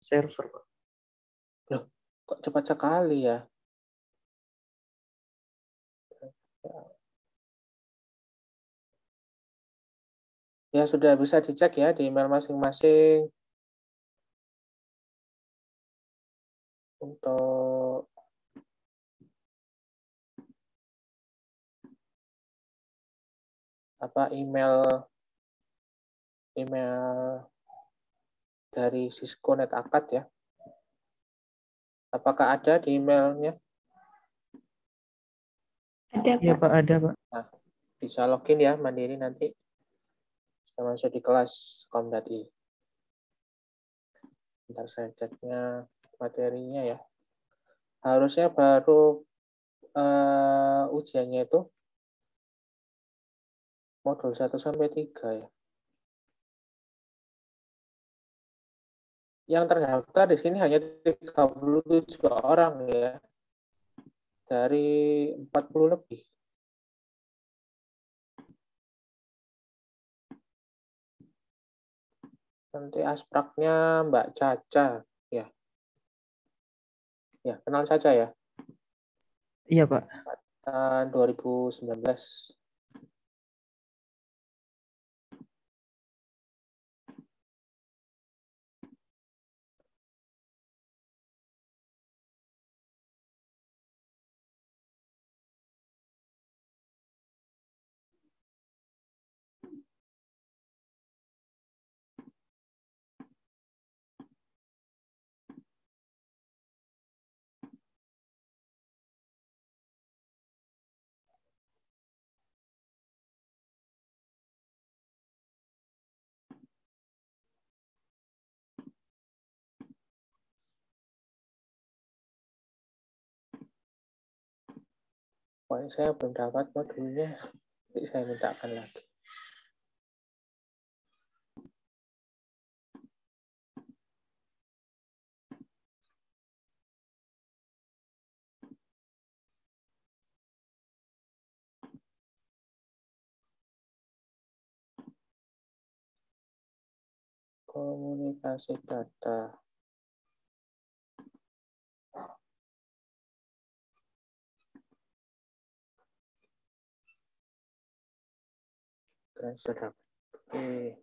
server, Pak. Loh, kok cepat sekali ya? Ya, sudah bisa dicek ya di email masing-masing. Untuk email dari Cisco NetAcad ya. Apakah ada di emailnya? Ada, Iya, Pak. Pak, ada, Pak. Nah, bisa login ya mandiri nanti. Bisa masuk di kelas com.i. Bentar saya ceknya materinya ya. Harusnya baru ujiannya itu modul 1 sampai 3 ya. Yang terdaftar di sini hanya 37 orang ya. Dari 40 lebih. Nanti aspraknya Mbak Caca ya. Ya, kenal Caca ya. Iya, Pak. 2019. Pokoknya saya belum dapat modulnya, jadi saya mintakan lagi. Komunikasi data. Sudah. Oke.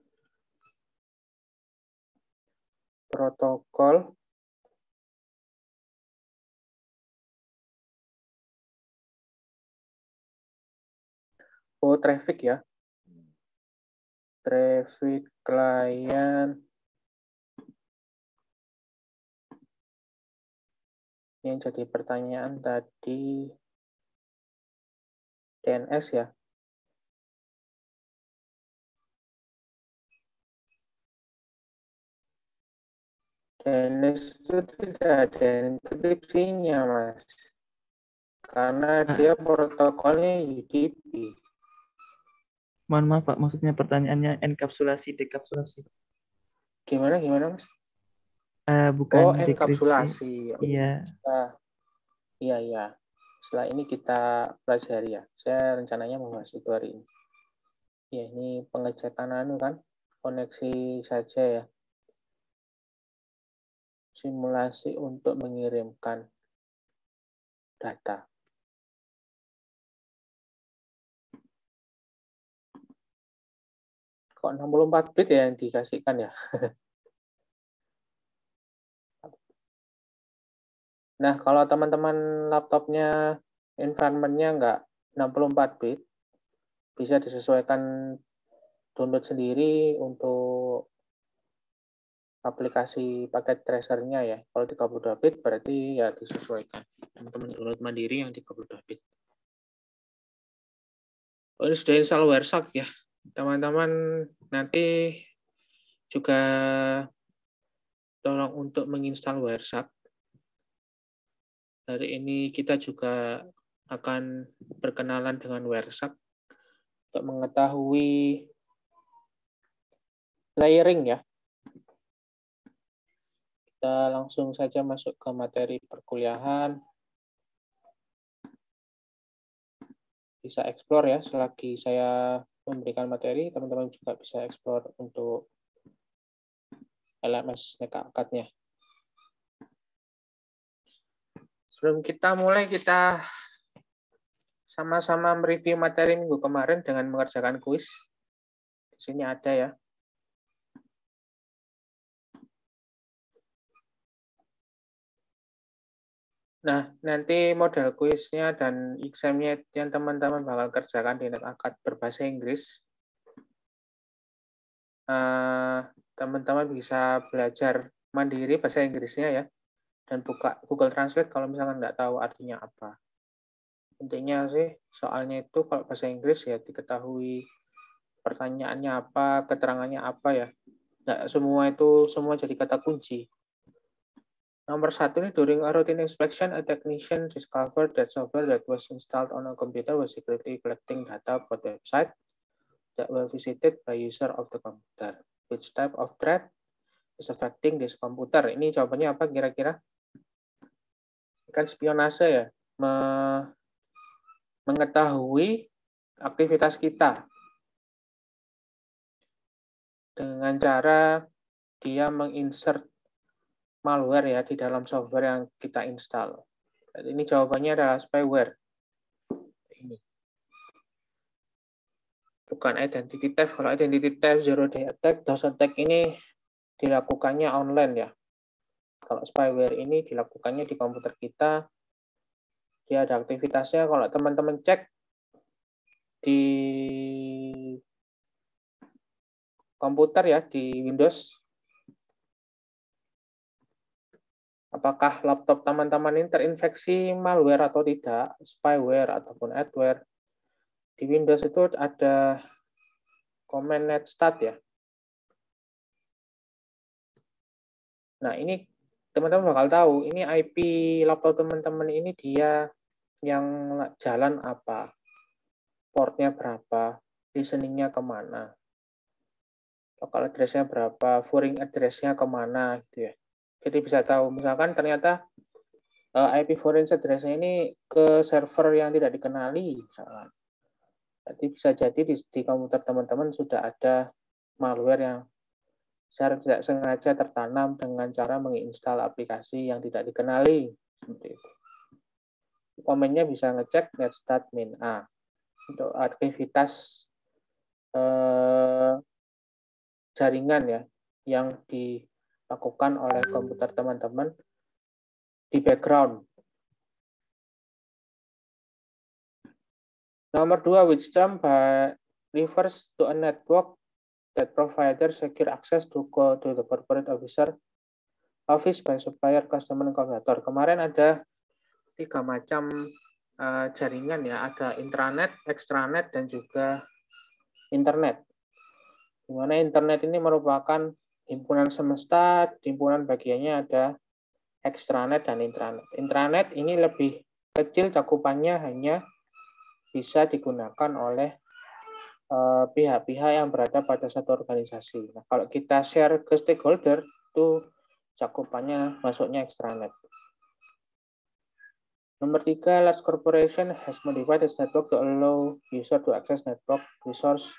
Protokol traffic ya. Traffic klien. Yang jadi pertanyaan tadi DNS ya. DNS itu tidak ada enkripsinya, Mas. Karena dia protokolnya UDP. Mohon maaf, Pak. Maksudnya pertanyaannya enkapsulasi, dekapsulasi. Gimana, Mas? Bukan dekripsi. Enkapsulasi. Iya. Iya. Setelah ini kita pelajari ya. Saya rencananya membahas itu hari ini. Ya, ini pengecekan kan, koneksi saja ya. Simulasi untuk mengirimkan data. Kok 64 bit ya yang dikasihkan ya? Nah, kalau teman-teman laptopnya environment-nya nggak 64 bit, bisa disesuaikan download sendiri untuk aplikasi paket tracernya ya. Kalau 32 bit berarti ya disesuaikan. Teman-teman download mandiri yang 32 bit. Oh, ini sudah install Wireshark ya. Teman-teman nanti juga tolong untuk menginstal Wireshark. Hari ini kita juga akan berkenalan dengan Wireshark untuk mengetahui layering ya. Kita langsung saja masuk ke materi perkuliahan. Bisa explore ya, selagi saya memberikan materi, teman-teman juga bisa explore untuk LMS NetAcad-nya. Sebelum kita mulai, kita sama-sama mereview materi minggu kemarin dengan mengerjakan kuis. Di sini ada ya. Nah, nanti model kuisnya dan examnya yang teman-teman bakal kerjakan di NetAkad berbahasa Inggris. Teman-teman bisa belajar mandiri bahasa Inggrisnya ya, dan buka Google Translate kalau misalkan nggak tahu artinya apa. Intinya sih soalnya itu kalau bahasa Inggris ya diketahui pertanyaannya apa, keterangannya apa ya. Nggak semua jadi kata kunci. Nomor 1 ini, during a routine inspection, a technician discovered that software that was installed on a computer was secretly collecting data about website that were visited by user of the computer. Which type of threat is affecting this computer? Ini jawabannya apa kira-kira? Kan spionase ya, mengetahui aktivitas kita dengan cara dia menginsert malware ya di dalam software yang kita install. Ini jawabannya adalah spyware. Ini. Bukan identity theft. Kalau identity theft, zero day attack, DOS attack ini dilakukannya online ya. Kalau spyware ini dilakukannya di komputer kita, dia ada aktivitasnya. Kalau teman-teman cek di komputer ya, di Windows, apakah laptop teman-teman ini terinfeksi malware atau tidak, spyware ataupun adware. Di Windows itu ada command netstat ya. Nah, ini teman-teman bakal tahu, ini IP laptop teman-teman ini dia yang jalan apa, portnya berapa, listening-nya kemana, local address-nya berapa, forwarding address-nya kemana, gitu ya. Jadi bisa tahu, misalkan ternyata IP forwarding address-nya ini ke server yang tidak dikenali, misalkan. Jadi bisa jadi di komputer teman-teman sudah ada malware yang secara tidak sengaja tertanam dengan cara menginstal aplikasi yang tidak dikenali. Seperti itu. Komennya bisa ngecek netstat min a untuk aktivitas jaringan ya yang dilakukan oleh komputer teman-teman di background. Nomor 2, which term refers to a network that provider secure access to the corporate office by supplier, customer, and collaborator. Kemarin ada 3 macam jaringan ya, ada intranet, extranet, dan juga internet. Di mana internet ini merupakan himpunan semesta, himpunan bagiannya ada extranet dan intranet. Intranet ini lebih kecil cakupannya, hanya bisa digunakan oleh pihak-pihak yang berada pada satu organisasi. Nah, kalau kita share ke stakeholder, itu cakupannya masuknya extranet. Nomor 3, large corporation has modified its network to allow user to access network resource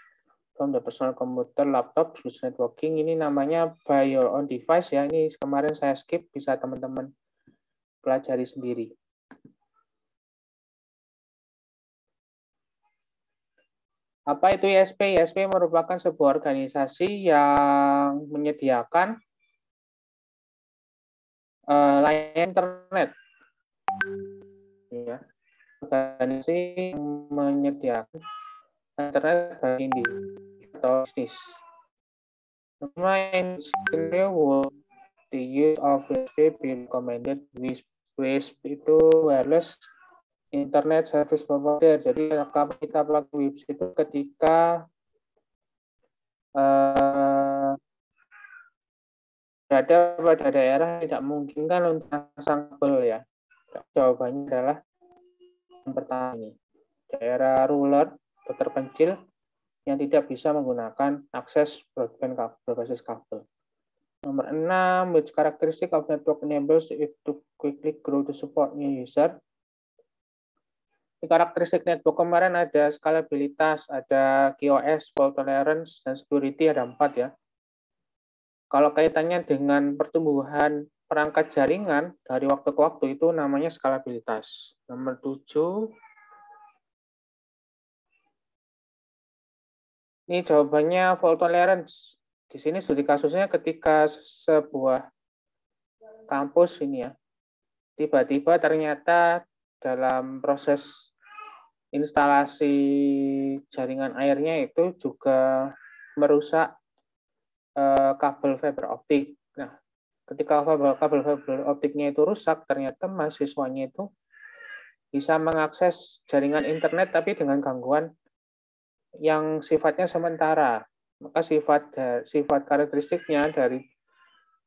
from the personal computer, laptop, switch networking. Ini namanya by your own device ya. Ini kemarin saya skip, bisa teman-teman pelajari sendiri. Apa itu ISP? ISP merupakan sebuah organisasi yang menyediakan layanan internet. Ya. Organisasi yang menyediakan internet bagi individu atau bisnis. The use of WISP be recommended. WISP itu wireless Internet Service Provider. Jadi kalau kita pakai WISP itu ketika berada pada daerah tidak memungkinkan untuk pasang kabel ya. Jawabannya adalah yang pertama ini. Daerah rural atau terpencil yang tidak bisa menggunakan akses broadband berbasis kabel. Nomor 6, which characteristic of network enables it to quickly grow to support new user. Karakteristik network kemarin ada skalabilitas, ada QoS, fault tolerance, dan security ada 4 ya. Kalau kaitannya dengan pertumbuhan perangkat jaringan dari waktu ke waktu itu namanya skalabilitas. Nomor 7. Ini jawabannya fault tolerance. Di sini studi kasusnya ketika sebuah kampus ini ya, tiba-tiba ternyata dalam proses instalasi jaringan airnya itu juga merusak kabel fiber optik. Nah, ketika kabel fiber optiknya itu rusak, ternyata mahasiswanya itu bisa mengakses jaringan internet tapi dengan gangguan yang sifatnya sementara. Maka sifat karakteristiknya dari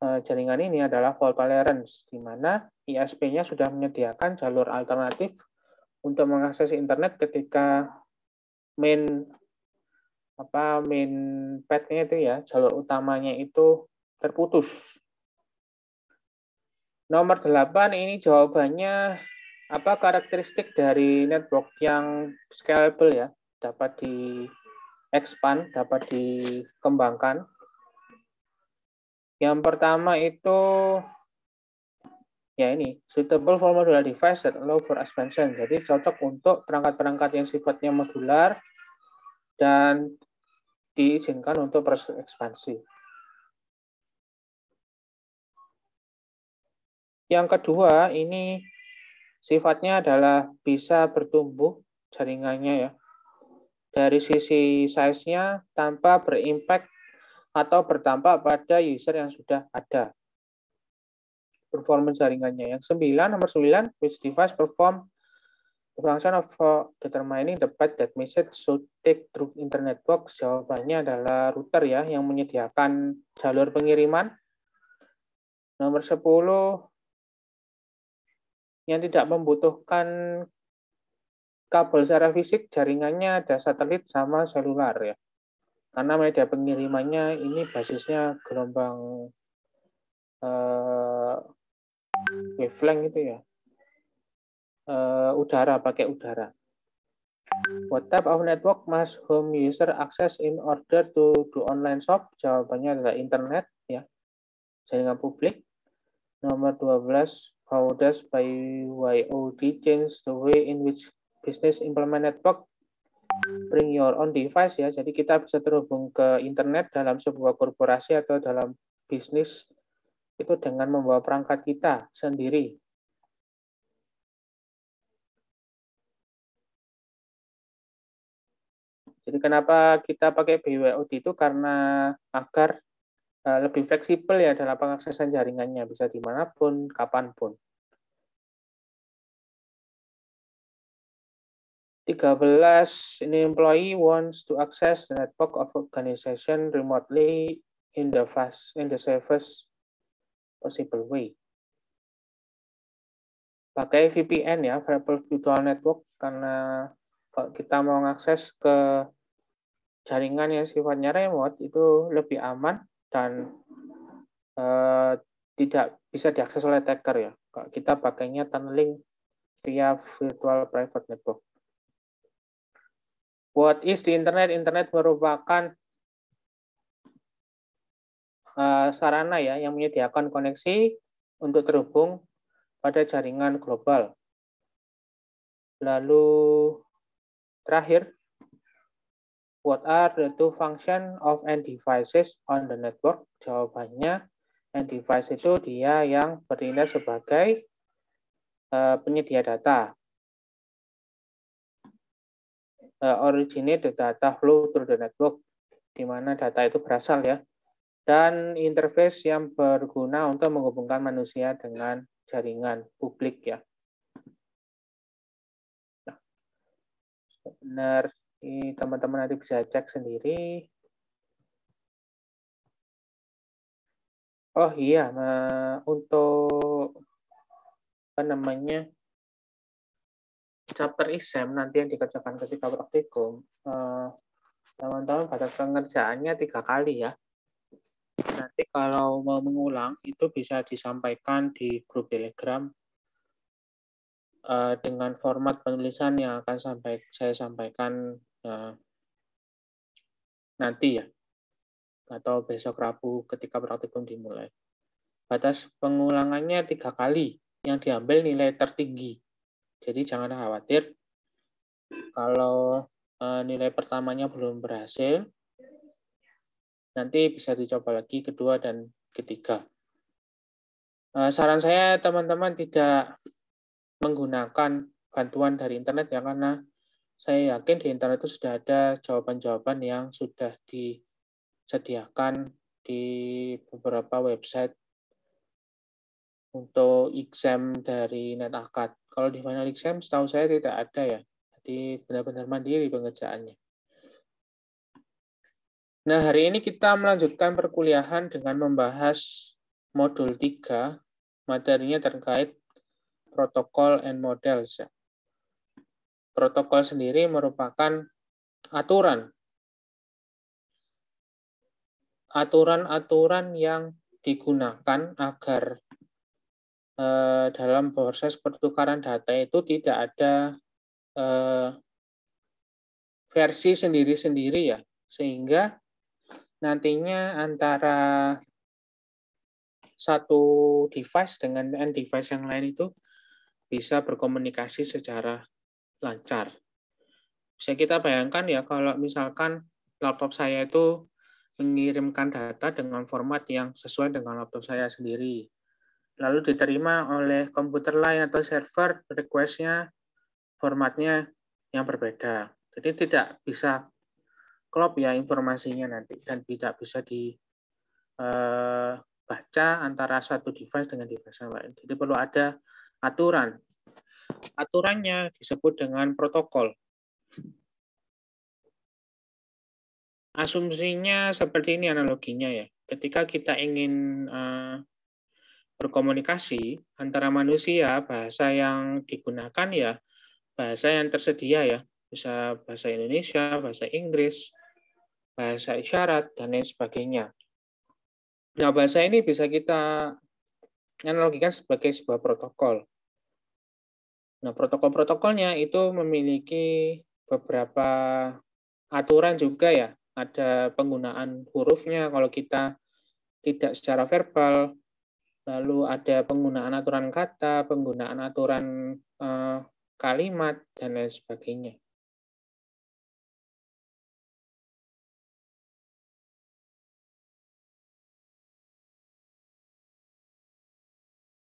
jaringan ini adalah fault tolerance, di mana ISP-nya sudah menyediakan jalur alternatif untuk mengakses internet ketika main path-nya itu ya, jalur utamanya itu terputus. Nomor 8 ini jawabannya apa karakteristik dari network yang scalable ya, dapat di-expand, dapat dikembangkan. Yang pertama itu ya ini, suitable for modular device that allow for expansion. Jadi cocok untuk perangkat-perangkat yang sifatnya modular dan diizinkan untuk proses ekspansi. Yang kedua, ini sifatnya adalah bisa bertumbuh jaringannya ya. Dari sisi size-nya tanpa berimpact atau berdampak pada user yang sudah ada. Performance jaringannya. Yang 9, nomor 9, which device perform the function of determining the path that message should take through internet network. Jawabannya adalah router ya, yang menyediakan jalur pengiriman. Nomor 10, yang tidak membutuhkan kabel secara fisik, jaringannya ada satelit sama selular ya. Karena media pengirimannya ini basisnya gelombang wavelength itu ya. Udara, pakai udara. What type of network must home user access in order to do online shop? Jawabannya adalah internet ya. Jaringan publik. Nomor 12, how does BYOD change the way in which business implement network? Bring your own device ya. Jadi kita bisa terhubung ke internet dalam sebuah korporasi atau dalam bisnis itu dengan membawa perangkat kita sendiri. Jadi kenapa kita pakai BYOD itu karena agar lebih fleksibel ya dalam pengaksesan jaringannya, bisa dimanapun, kapanpun. 13, an employee wants to access the network of organization remotely in the safest possible way. Pakai VPN ya, Virtual Network, karena kalau kita mau mengakses ke jaringan yang sifatnya remote itu lebih aman dan tidak bisa diakses oleh attacker ya. Kalau kita pakainya tunneling via virtual private network. What is the internet? Internet merupakan sarana ya yang menyediakan koneksi untuk terhubung pada jaringan global. Lalu terakhir, what are the two functions of end devices on the network? Jawabannya, end device itu dia yang bertindak sebagai penyedia data. Originate the data flow through the network, di mana data itu berasal ya. Dan interface yang berguna untuk menghubungkan manusia dengan jaringan publik ya. Nah, benar, ini teman-teman nanti bisa cek sendiri. Oh iya, untuk apa namanya chapter exam nanti yang dikerjakan ketika praktikum, teman-teman batas pengerjaannya 3 kali ya. Nanti kalau mau mengulang itu bisa disampaikan di grup Telegram dengan format penulisan yang akan saya sampaikan nanti ya, atau besok Rabu ketika praktikum dimulai. batas pengulangannya 3 kali yang diambil nilai tertinggi. Jadi jangan khawatir kalau nilai pertamanya belum berhasil, nanti bisa dicoba lagi kedua dan ketiga. Saran saya teman-teman tidak menggunakan bantuan dari internet ya, karena saya yakin di internet itu sudah ada jawaban-jawaban yang sudah disediakan di beberapa website untuk exam dari NetAkad. Kalau di final exam setahu saya tidak ada ya. Jadi benar-benar mandiri pengerjaannya. Nah, hari ini kita melanjutkan perkuliahan dengan membahas modul 3, materinya terkait protokol and models. Protokol sendiri merupakan aturan yang digunakan agar dalam proses pertukaran data itu tidak ada versi sendiri-sendiri ya, sehingga nantinya antara satu device dengan device yang lain itu bisa berkomunikasi secara lancar. Bisa kita bayangkan ya, kalau misalkan laptop saya itu mengirimkan data dengan format yang sesuai dengan laptop saya sendiri, lalu diterima oleh komputer lain atau server, request-nya formatnya yang berbeda. Jadi tidak bisa klop ya informasinya nanti, dan tidak bisa dibaca antara satu device dengan device yang lain. Jadi perlu ada aturan. Aturannya disebut dengan protokol. Asumsinya seperti ini analoginya ya. Ketika kita ingin berkomunikasi antara manusia, bahasa yang digunakan ya bahasa yang tersedia ya. Bisa bahasa Indonesia, bahasa Inggris, bahasa isyarat, dan lain sebagainya. Nah, bahasa ini bisa kita analogikan sebagai sebuah protokol. Nah, protokol-protokolnya itu memiliki beberapa aturan juga ya. Ada penggunaan hurufnya kalau kita tidak secara verbal, lalu ada penggunaan aturan kata, penggunaan aturan kalimat, dan lain sebagainya.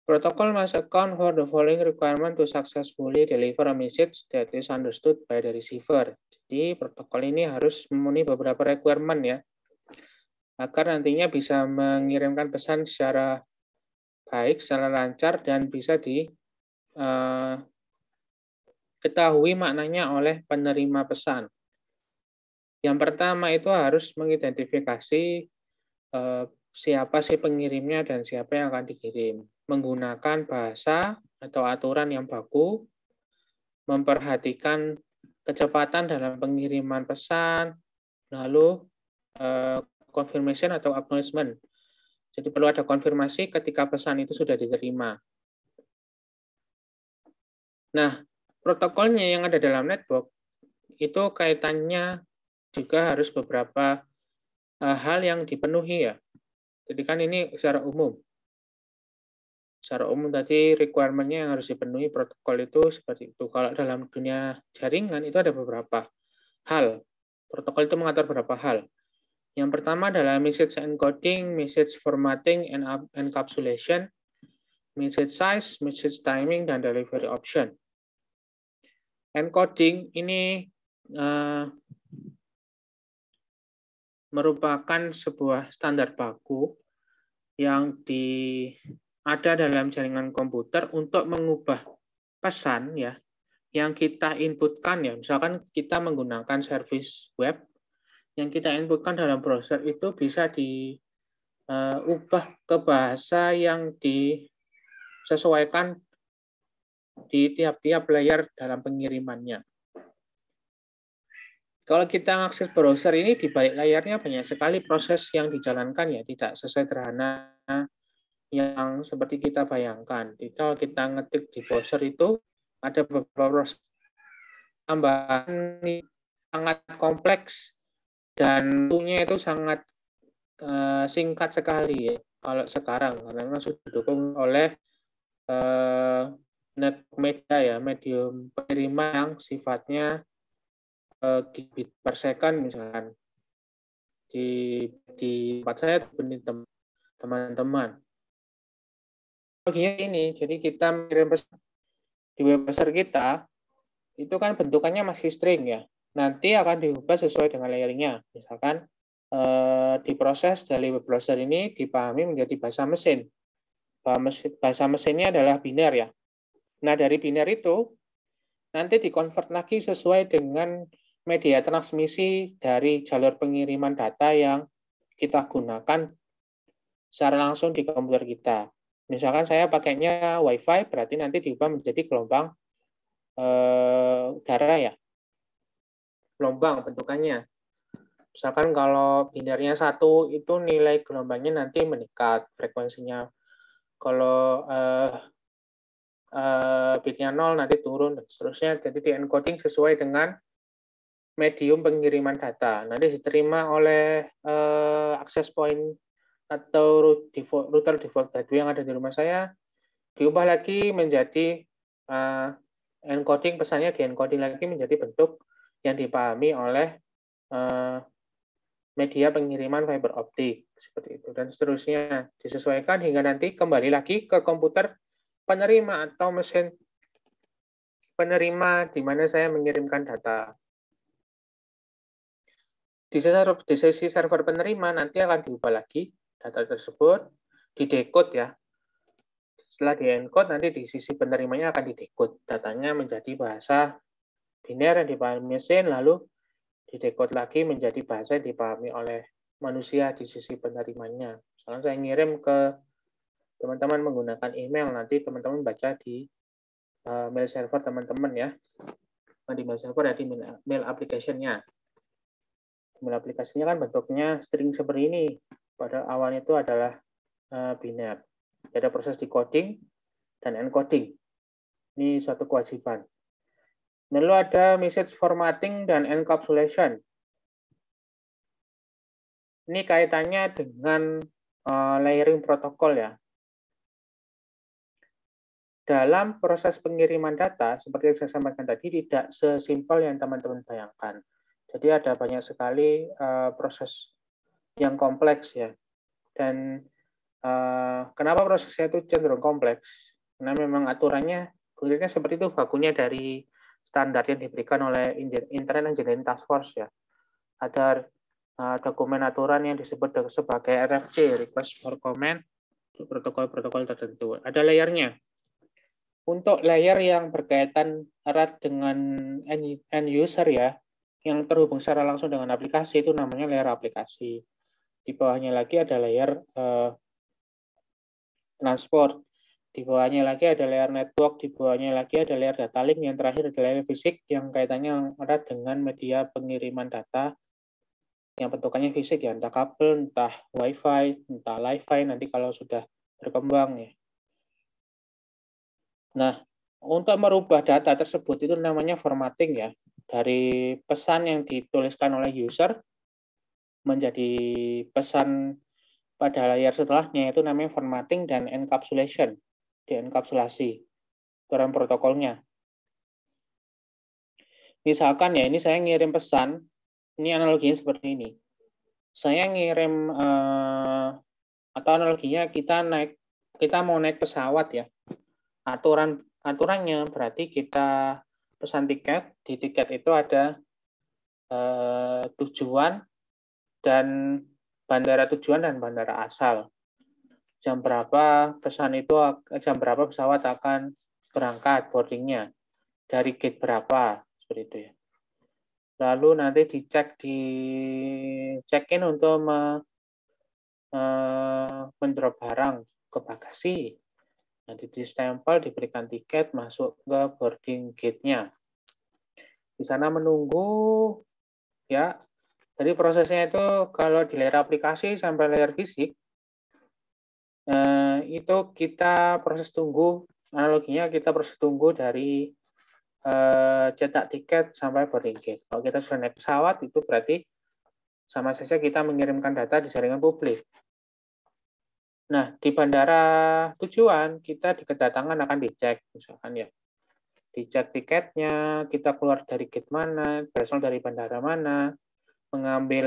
Protocol must account for the following requirement to successfully deliver a message that is understood by the receiver. Jadi protokol ini harus memenuhi beberapa requirement ya, agar nantinya bisa mengirimkan pesan secara baik, secara lancar, dan bisa diketahui maknanya oleh penerima pesan. Yang pertama itu harus mengidentifikasi siapa sih pengirimnya dan siapa yang akan dikirim. Menggunakan bahasa atau aturan yang baku, memperhatikan kecepatan dalam pengiriman pesan, lalu confirmation atau acknowledgement. Jadi perlu ada konfirmasi ketika pesan itu sudah diterima. Nah, protokolnya yang ada dalam network itu kaitannya juga harus beberapa hal yang dipenuhi ya. Jadi kan ini secara umum. Secara umum tadi requirement-nya yang harus dipenuhi protokol itu seperti itu. Kalau dalam dunia jaringan itu ada beberapa hal. Protokol itu mengatur beberapa hal. Yang pertama adalah message encoding, message formatting and encapsulation, message size, message timing, dan delivery option. Encoding ini merupakan sebuah standar baku yang ada dalam jaringan komputer untuk mengubah pesan ya yang kita inputkan ya. Misalkan kita menggunakan service web, yang kita inputkan dalam browser itu bisa diubah ke bahasa yang disesuaikan di tiap-tiap layar dalam pengirimannya. Kalau kita mengakses browser ini, di balik layarnya banyak sekali proses yang dijalankan ya, tidak sesederhana yang seperti kita bayangkan. Jadi kalau kita ngetik di browser itu ada beberapa proses tambahan sangat kompleks dan waktunya itu sangat singkat sekali ya. kalau sekarang, karena memang sudah didukung oleh network media ya, medium peneriма yang sifatnya gigabit per second misalkan di tempat saya teman-teman. Bagian ini, jadi kita mengirim pesan di web browser kita, itu kan bentukannya masih string ya. Nanti akan diubah sesuai dengan layernya. Misalkan diproses dari web browser ini dipahami menjadi bahasa mesin. Bahasa mesinnya adalah biner ya. Nah, dari biner itu nanti dikonvert lagi sesuai dengan media transmisi dari jalur pengiriman data yang kita gunakan secara langsung di komputer kita. Misalkan saya pakainya WiFi, berarti nanti diubah menjadi gelombang udara ya. Gelombang bentukannya. Misalkan kalau binernya 1 itu nilai gelombangnya nanti meningkat frekuensinya. Kalau bitnya 0 nanti turun dan seterusnya. Jadi di encoding sesuai dengan medium pengiriman data. Nanti diterima oleh access point atau router default gateway yang ada di rumah saya, diubah lagi menjadi encoding, pesannya di encoding lagi menjadi bentuk yang dipahami oleh media pengiriman fiber optik seperti itu, dan seterusnya disesuaikan hingga nanti kembali lagi ke komputer penerima atau mesin penerima di mana saya mengirimkan data. Di sesi server penerima nanti akan diubah lagi data tersebut, didekode ya. Setelah di-encode, nanti di sisi penerimanya akan didekode. Datanya menjadi bahasa biner yang dipahami mesin, lalu didekode lagi menjadi bahasa yang dipahami oleh manusia di sisi penerimanya. Misalnya saya ngirim ke teman-teman menggunakan email, nanti teman-teman baca di mail server teman-teman ya. Di mail server ya, di mail application-nya. Mail aplikasinya kan bentuknya string seperti ini. Pada awalnya itu adalah biner. Ada proses decoding dan encoding. Ini suatu kewajiban. Lalu ada message formatting dan encapsulation. Ini kaitannya dengan layering protokol ya. Dalam proses pengiriman data, seperti yang saya sampaikan tadi, tidak sesimpel yang teman-teman bayangkan. Jadi ada banyak sekali proses yang kompleks ya. Dan kenapa prosesnya itu cenderung kompleks? Karena memang aturannya kulitnya seperti itu, bakunya dari standar yang diberikan oleh Internet Engineering Task Force ya. Ada dokumen aturan yang disebut sebagai RFC, Request for Comment, untuk protokol-protokol tertentu. Ada layernya. Untuk layer yang berkaitan erat dengan end user ya, yang terhubung secara langsung dengan aplikasi, itu namanya layer aplikasi. Di bawahnya lagi ada layer transport, di bawahnya lagi ada layer network, di bawahnya lagi ada layer data link, yang terakhir ada layer fisik yang kaitannya erat dengan media pengiriman data yang bentukannya fisik ya, entah kabel, entah wifi, entah li-fi nanti kalau sudah berkembang ya. Nah, untuk merubah data tersebut itu namanya formatting ya, dari pesan yang dituliskan oleh user menjadi pesan pada layar setelahnya, itu namanya formatting dan encapsulation, dienkapsulasi dalam protokolnya. Misalkan ya, ini saya ngirim pesan, ini analoginya seperti ini. Saya ngirim atau analoginya kita mau naik pesawat ya. Aturannya berarti kita pesan tiket, di tiket itu ada tujuan dan bandara tujuan dan bandara asal. Jam berapa jam berapa pesawat akan berangkat boardingnya, dari gate berapa, seperti itu ya. Lalu nanti dicek di check-in untuk mendrop barang ke bagasi. Nanti di-stempel, diberikan tiket, masuk ke boarding gate-nya. Di sana menunggu, ya. Jadi prosesnya itu kalau di layer aplikasi sampai layer fisik, itu kita proses tunggu, analoginya kita proses tunggu dari cetak tiket sampai boarding gate. Kalau kita sudah naik pesawat, itu berarti sama saja kita mengirimkan data di jaringan publik. Nah, di bandara tujuan kita di kedatangan akan dicek, misalkan ya, dicek tiketnya, kita keluar dari gate mana, berasal dari bandara mana, mengambil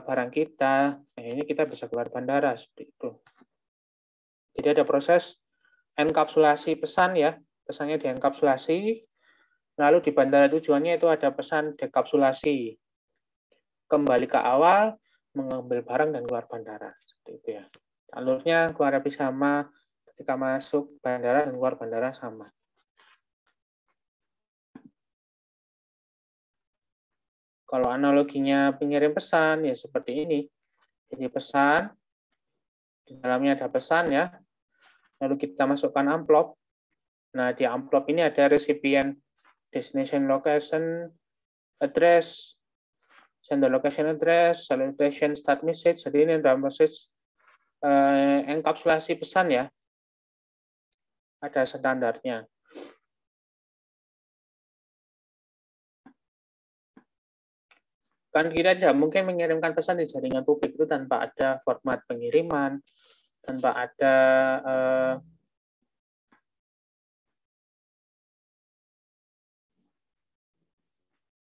barang kita, nah ini kita bisa keluar bandara seperti itu. Jadi ada proses enkapsulasi pesan ya, pesannya dienkapsulasi, lalu di bandara tujuannya itu ada pesan dekapsulasi, kembali ke awal, mengambil barang dan keluar bandara, seperti itu ya. Alurnya keluar lebih sama, ketika masuk bandara dan keluar bandara sama. Kalau analoginya pengirim pesan ya seperti ini. Jadi pesan, di dalamnya ada pesan ya, lalu kita masukkan amplop. Nah, di amplop ini ada recipient destination location, address, sender location address, salutation start message. Jadi ini dalam message enkapsulasi pesan ya. Ada standarnya. Kan kita tidak mungkin mengirimkan pesan di jaringan publik itu tanpa ada format pengiriman, tanpa ada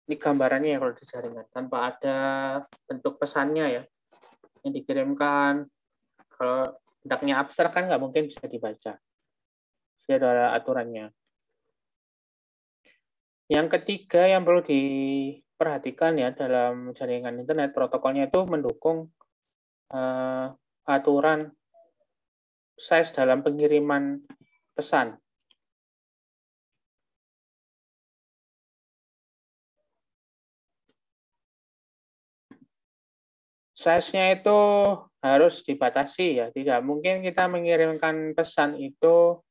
ini gambarannya ya kalau di jaringan, tanpa ada bentuk pesannya ya yang dikirimkan. Kalau bentuknya abstrak kan nggak mungkin bisa dibaca. Jadi ada aturannya. Yang ketiga yang perlu diperhatikan ya dalam jaringan internet, protokolnya itu mendukung aturan size dalam pengiriman pesan. Size-nya itu harus dibatasi ya, tidak mungkin kita mengirimkan pesan itu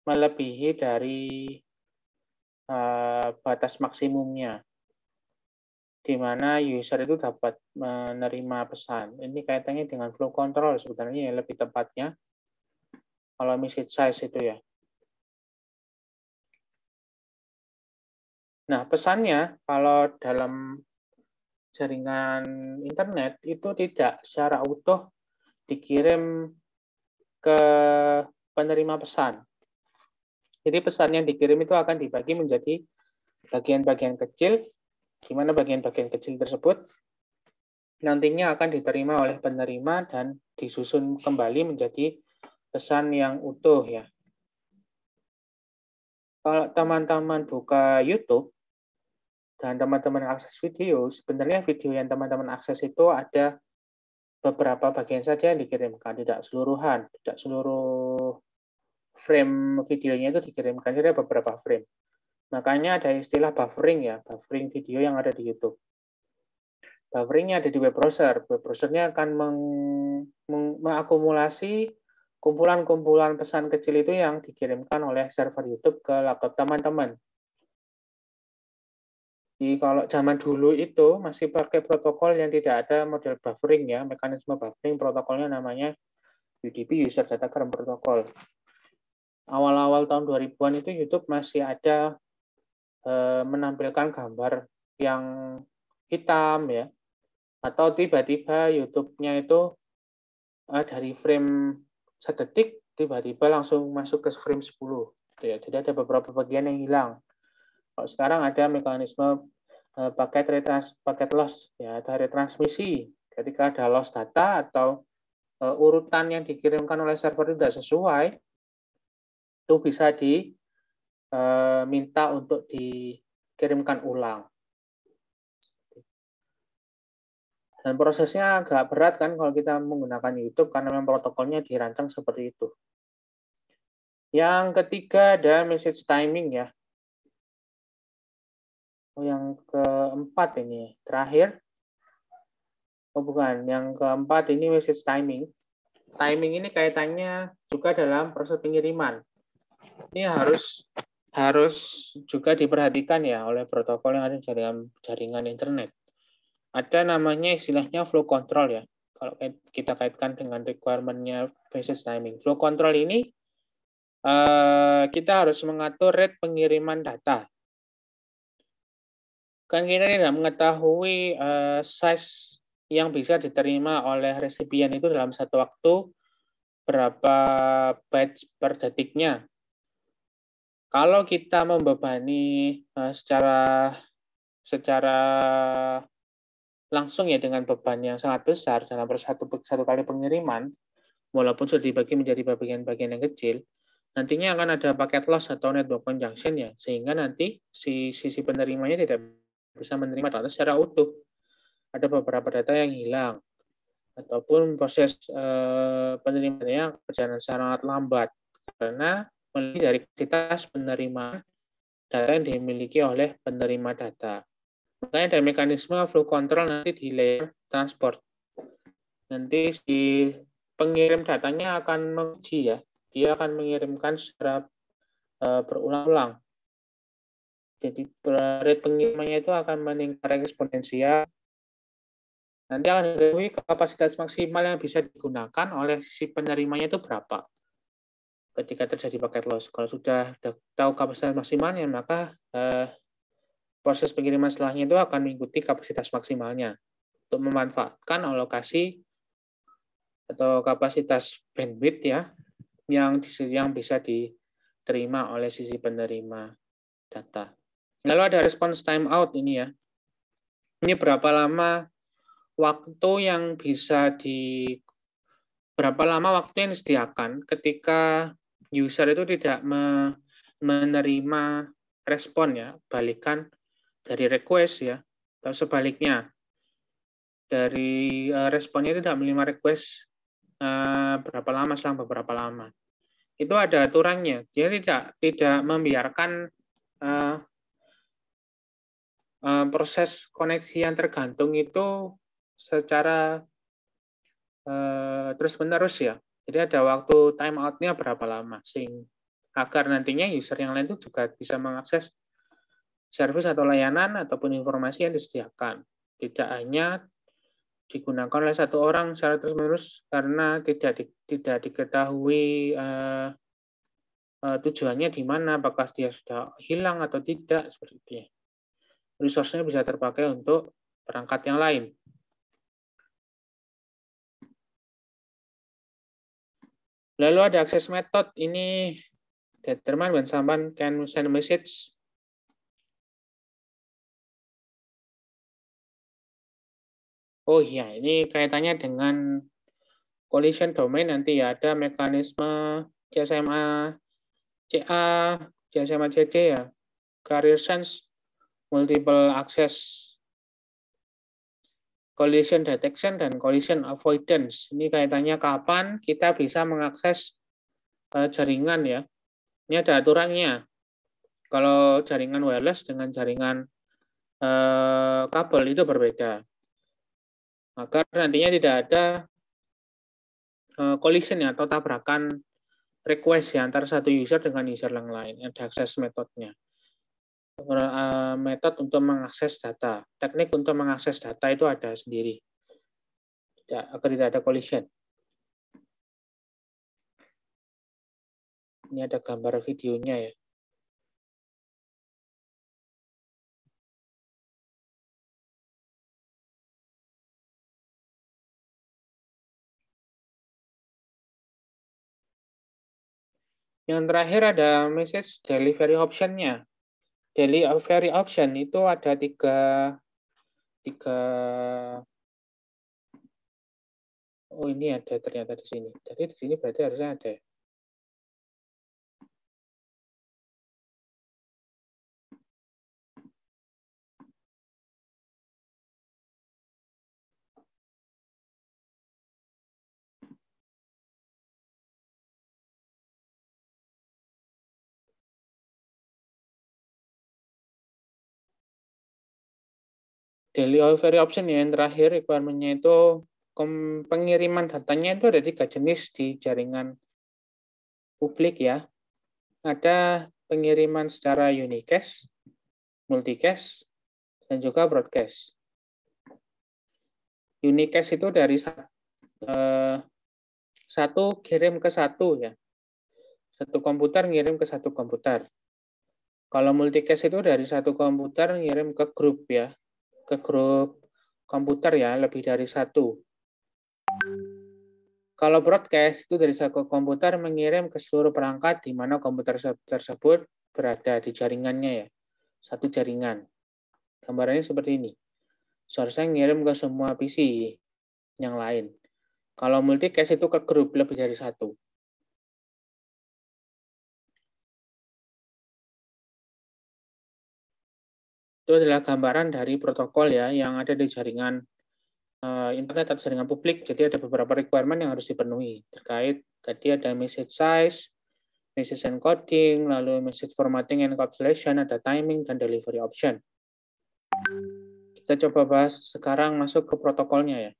melebihi dari batas maksimumnya, di mana user itu dapat menerima pesan. Ini kaitannya dengan flow control sebenarnya yang lebih tepatnya, kalau message size itu ya. Nah, pesannya kalau dalam jaringan internet itu tidak secara utuh dikirim ke penerima pesan. Jadi pesan yang dikirim itu akan dibagi menjadi bagian-bagian kecil, di mana bagian-bagian kecil tersebut nantinya akan diterima oleh penerima dan disusun kembali menjadi pesan yang utuh ya. Kalau teman-teman buka YouTube dan teman-teman akses video, sebenarnya video yang teman-teman akses itu ada beberapa bagian saja yang dikirimkan, tidak seluruhan, tidak seluruh frame videonya itu dikirimkan, jadi beberapa frame. Makanya ada istilah buffering ya, buffering video yang ada di YouTube. Bufferingnya ada di web browser. Web browsernya akan mengakumulasi kumpulan-kumpulan pesan kecil itu yang dikirimkan oleh server YouTube ke laptop teman-teman. Jadi kalau zaman dulu itu masih pakai protokol yang tidak ada model buffering ya, mekanisme buffering protokolnya namanya UDP, User Data Kernel Protocol. Awal-awal tahun 2000-an itu YouTube masih ada menampilkan gambar yang hitam ya, atau tiba-tiba YouTube-nya itu dari frame sedetik tiba-tiba langsung masuk ke frame 10. Jadi ada beberapa bagian yang hilang. Kalau sekarang ada mekanisme paket loss, ya ada retransmisi. Ketika ada loss data atau urutan yang dikirimkan oleh server tidak sesuai, itu bisa diminta untuk dikirimkan ulang. Dan prosesnya agak berat kan kalau kita menggunakan YouTube karena memang protokolnya dirancang seperti itu. Yang ketiga ada message timing ya. Yang keempat ini terakhir. Oh bukan, yang keempat ini message timing. Timing ini kaitannya juga dalam proses pengiriman. Ini harus juga diperhatikan ya oleh protokol yang ada di jaringan internet. Ada namanya istilahnya flow control ya. Kalau kita kaitkan dengan requirement-nya message timing. Flow control ini kita harus mengatur rate pengiriman data. Kan kita tidak mengetahui size yang bisa diterima oleh resipien itu dalam satu waktu berapa bytes per detiknya. Kalau kita membebani secara langsung ya dengan beban yang sangat besar dalam satu kali pengiriman, walaupun sudah dibagi menjadi bagian-bagian yang kecil, nantinya akan ada paket loss atau network conjunction ya, sehingga nanti sisi penerimanya tidak bisa menerima data secara utuh. Ada beberapa data yang hilang, ataupun proses penerimaannya berjalan sangat lambat, karena melihat dari kapasitas penerima data yang dimiliki oleh penerima data. Makanya ada mekanisme flow control nanti di layer transport. Nanti si pengirim datanya akan menguji ya, dia akan mengirimkan secara berulang-ulang. Jadi rate pengirimannya itu akan meningkat eksponensial. Nanti akan diketahui kapasitas maksimal yang bisa digunakan oleh si penerimanya itu berapa ketika terjadi paket loss. Kalau sudah tahu kapasitas maksimalnya, maka proses pengiriman setelahnya itu akan mengikuti kapasitas maksimalnya untuk memanfaatkan alokasi atau kapasitas bandwidth ya yang bisa diterima oleh sisi penerima data. Lalu ada response timeout ini ya. Ini berapa lama waktu yang yang disediakan ketika user itu tidak menerima respon ya, balikan dari request ya, atau sebaliknya dari responnya itu tidak menerima request berapa lama, selama beberapa lama. Itu ada aturannya. Dia tidak membiarkan proses koneksi yang tergantung itu secara terus-menerus ya. Jadi ada waktu timeout-nya berapa lama, agar nantinya user yang lain itu juga bisa mengakses service atau layanan ataupun informasi yang disediakan. Tidak hanya digunakan oleh satu orang secara terus-menerus karena tidak diketahui tujuannya di mana, apakah dia sudah hilang atau tidak, seperti itu. Resource-nya bisa terpakai untuk perangkat yang lain. Lalu ada access method, ini determine when someone can send a message. Oh iya, ini kaitannya dengan collision domain nanti ya, ada mekanisme CSMA CA, CSMA CD ya, carrier sense, multiple access, collision detection, dan collision avoidance. Ini kaitannya kapan kita bisa mengakses jaringan ya. Ini ada aturannya. Kalau jaringan wireless dengan jaringan kabel itu berbeda. Maka nantinya tidak ada collision ya, atau tabrakan request ya antara satu user dengan user yang lain. Ada akses metodenya. Metode untuk mengakses data. Teknik untuk mengakses data itu ada sendiri. Agar tidak ada collision. Ini ada gambar videonya ya. Yang terakhir ada message delivery option-nya. Delivery option itu ada tiga. Oh ini ada ternyata di sini. Jadi di sini berarti harusnya ada. Delivery option yang terakhir requirement-nya itu pengiriman datanya itu ada 3 jenis di jaringan publik ya. Ada pengiriman secara unicast, multicast, dan juga broadcast. Unicast itu dari satu kirim ke satu ya. Satu komputer ngirim ke satu komputer. Kalau multicast itu dari satu komputer ngirim ke grup ya. Ke grup komputer ya, lebih dari satu. Kalau broadcast itu dari satu komputer mengirim ke seluruh perangkat di mana komputer tersebut berada di jaringannya ya. Satu jaringan. Gambarannya seperti ini. Seharusnya ngirim ke semua PC yang lain. Kalau multicast itu ke grup lebih dari satu. Itu adalah gambaran dari protokol ya yang ada di jaringan internet atau jaringan publik. Jadi ada beberapa requirement yang harus dipenuhi terkait tadi ada message size, message encoding, lalu message formatting and encapsulation, ada timing dan delivery option. Kita coba bahas sekarang masuk ke protokolnya ya.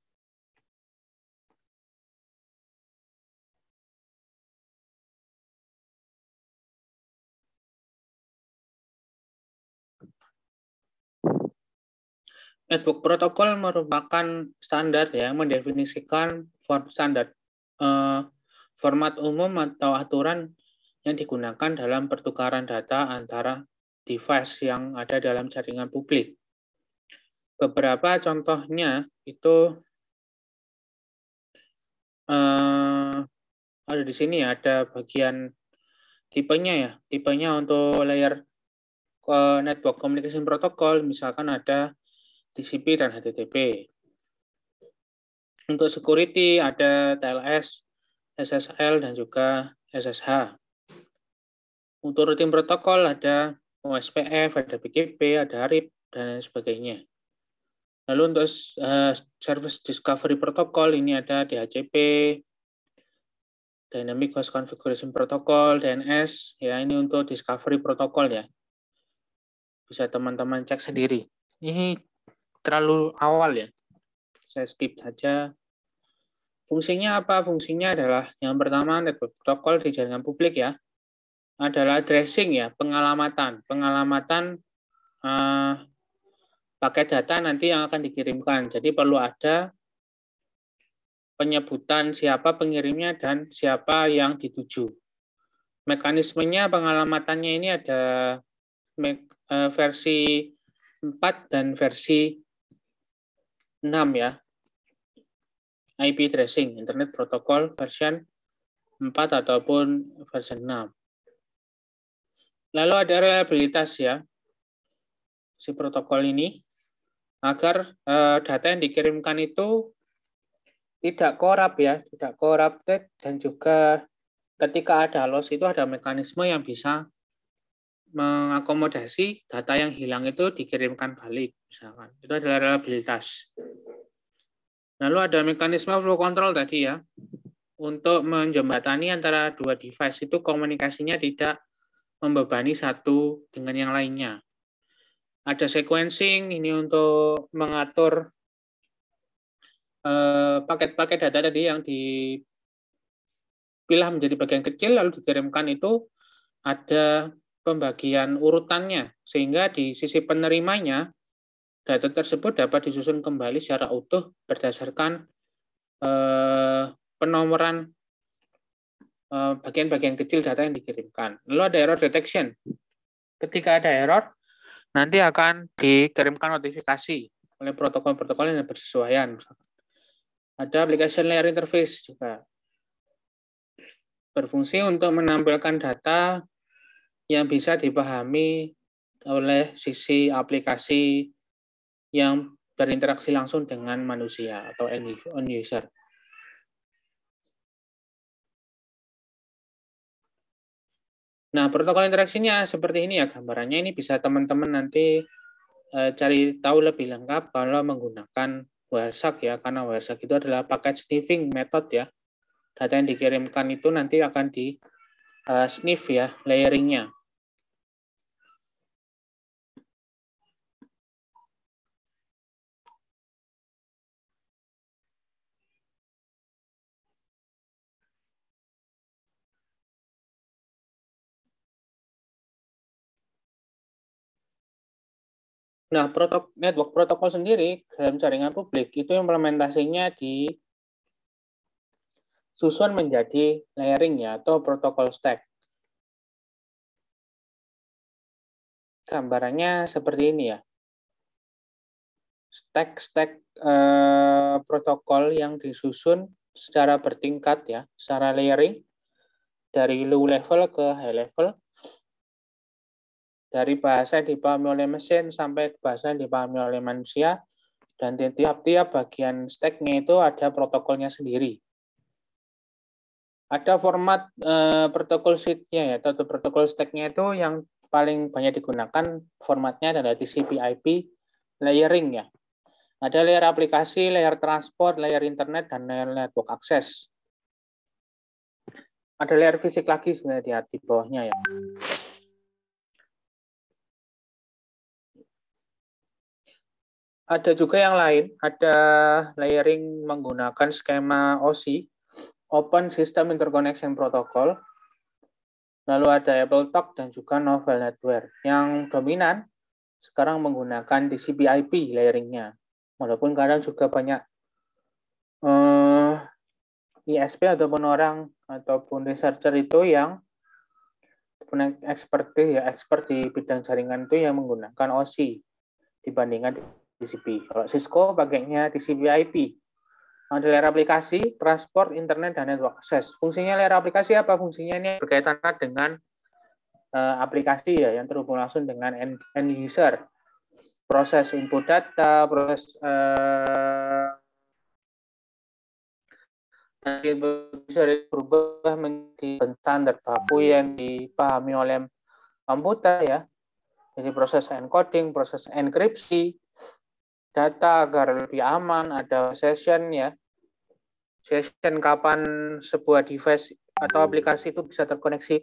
Network protokol merupakan standar ya, mendefinisikan format umum atau aturan yang digunakan dalam pertukaran data antara device yang ada dalam jaringan publik. Beberapa contohnya itu ada di sini ya, ada bagian tipenya ya. Tipenya untuk layer network communication protocol, misalkan ada TCP dan HTTP. Untuk security ada TLS, SSL, dan juga SSH. Untuk routing protokol ada OSPF, ada BGP, ada RIP, dan lain sebagainya. Lalu untuk Service Discovery Protocol ini ada DHCP, Dynamic Host Configuration Protocol, DNS. Ya, ini untuk Discovery Protocol ya. Bisa teman-teman cek sendiri. Ini terlalu awal ya. Saya skip saja. Fungsinya apa? Fungsinya adalah yang pertama network protokol di jaringan publik ya. Adalah addressing ya, pengalamatan. Pengalamatan paket data nanti yang akan dikirimkan. Jadi perlu ada penyebutan siapa pengirimnya dan siapa yang dituju. Mekanismenya pengalamatannya ini ada versi 4 dan versi 6 ya. IP tracing, Internet Protocol version 4 ataupun versi 6. Lalu ada reliabilitas ya, si protokol ini, agar data yang dikirimkan itu tidak korup ya, tidak corrupted, dan juga ketika ada loss itu ada mekanisme yang bisa mengakomodasi data yang hilang itu dikirimkan balik, misalkan. Itu adalah reliabilitas. Lalu ada mekanisme flow control tadi ya, untuk menjembatani antara dua device itu komunikasinya tidak membebani satu dengan yang lainnya. Ada sequencing, ini untuk mengatur paket-paket data tadi yang dipilah menjadi bagian kecil lalu dikirimkan itu ada pembagian urutannya sehingga di sisi penerimanya data tersebut dapat disusun kembali secara utuh berdasarkan penomoran bagian-bagian kecil data yang dikirimkan. Lalu ada error detection. Ketika ada error, nanti akan dikirimkan notifikasi oleh protokol-protokol yang bersesuaian. Ada application layer interface juga. Berfungsi untuk menampilkan data yang bisa dipahami oleh sisi aplikasi yang berinteraksi langsung dengan manusia atau end user. Nah, protokol interaksinya seperti ini ya gambarannya. Ini bisa teman-teman nanti cari tahu lebih lengkap kalau menggunakan Wireshark ya, karena Wireshark itu adalah paket sniffing method ya. Data yang dikirimkan itu nanti akan di sniff ya, layering-nya. Nah, network protokol sendiri dalam jaringan publik itu implementasinya disusun menjadi layering ya atau protokol stack. Gambarannya seperti ini ya. Stack protokol yang disusun secara bertingkat ya, secara layering dari low level ke high level, dari bahasa yang dipahami oleh mesin sampai bahasa yang dipahami oleh manusia, dan tiap-tiap bagian stack-nya itu ada protokolnya sendiri. Ada format protokol suite-nya ya, atau protokol stack-nya itu yang paling banyak digunakan formatnya adalah TCP/IP layering ya. Ada layer aplikasi, layer transport, layer internet, dan layer network access. Ada layer fisik lagi sebenarnya di bawahnya ya. Ada juga yang lain, ada layering menggunakan skema OSI, Open System Interconnection Protocol. Lalu ada AppleTalk dan juga Novel Network. Yang dominan sekarang menggunakan TCP/IP layeringnya. Walaupun kadang juga banyak ISP ataupun orang ataupun researcher itu yang expert di bidang jaringan itu yang menggunakan OSI dibandingkan TCP. Kalau Cisco pakainya TCP/IP. Ada layer aplikasi, transport, internet, dan network access. Fungsinya layer aplikasi apa? Fungsinya ini berkaitan dengan aplikasi ya yang terhubung langsung dengan end user. Proses input data, proses bisa berubah menjadi standar baku yang dipahami oleh komputer ya. Jadi proses encoding, proses enkripsi, data agar lebih aman, ada session ya. Session kapan sebuah device atau aplikasi itu bisa terkoneksi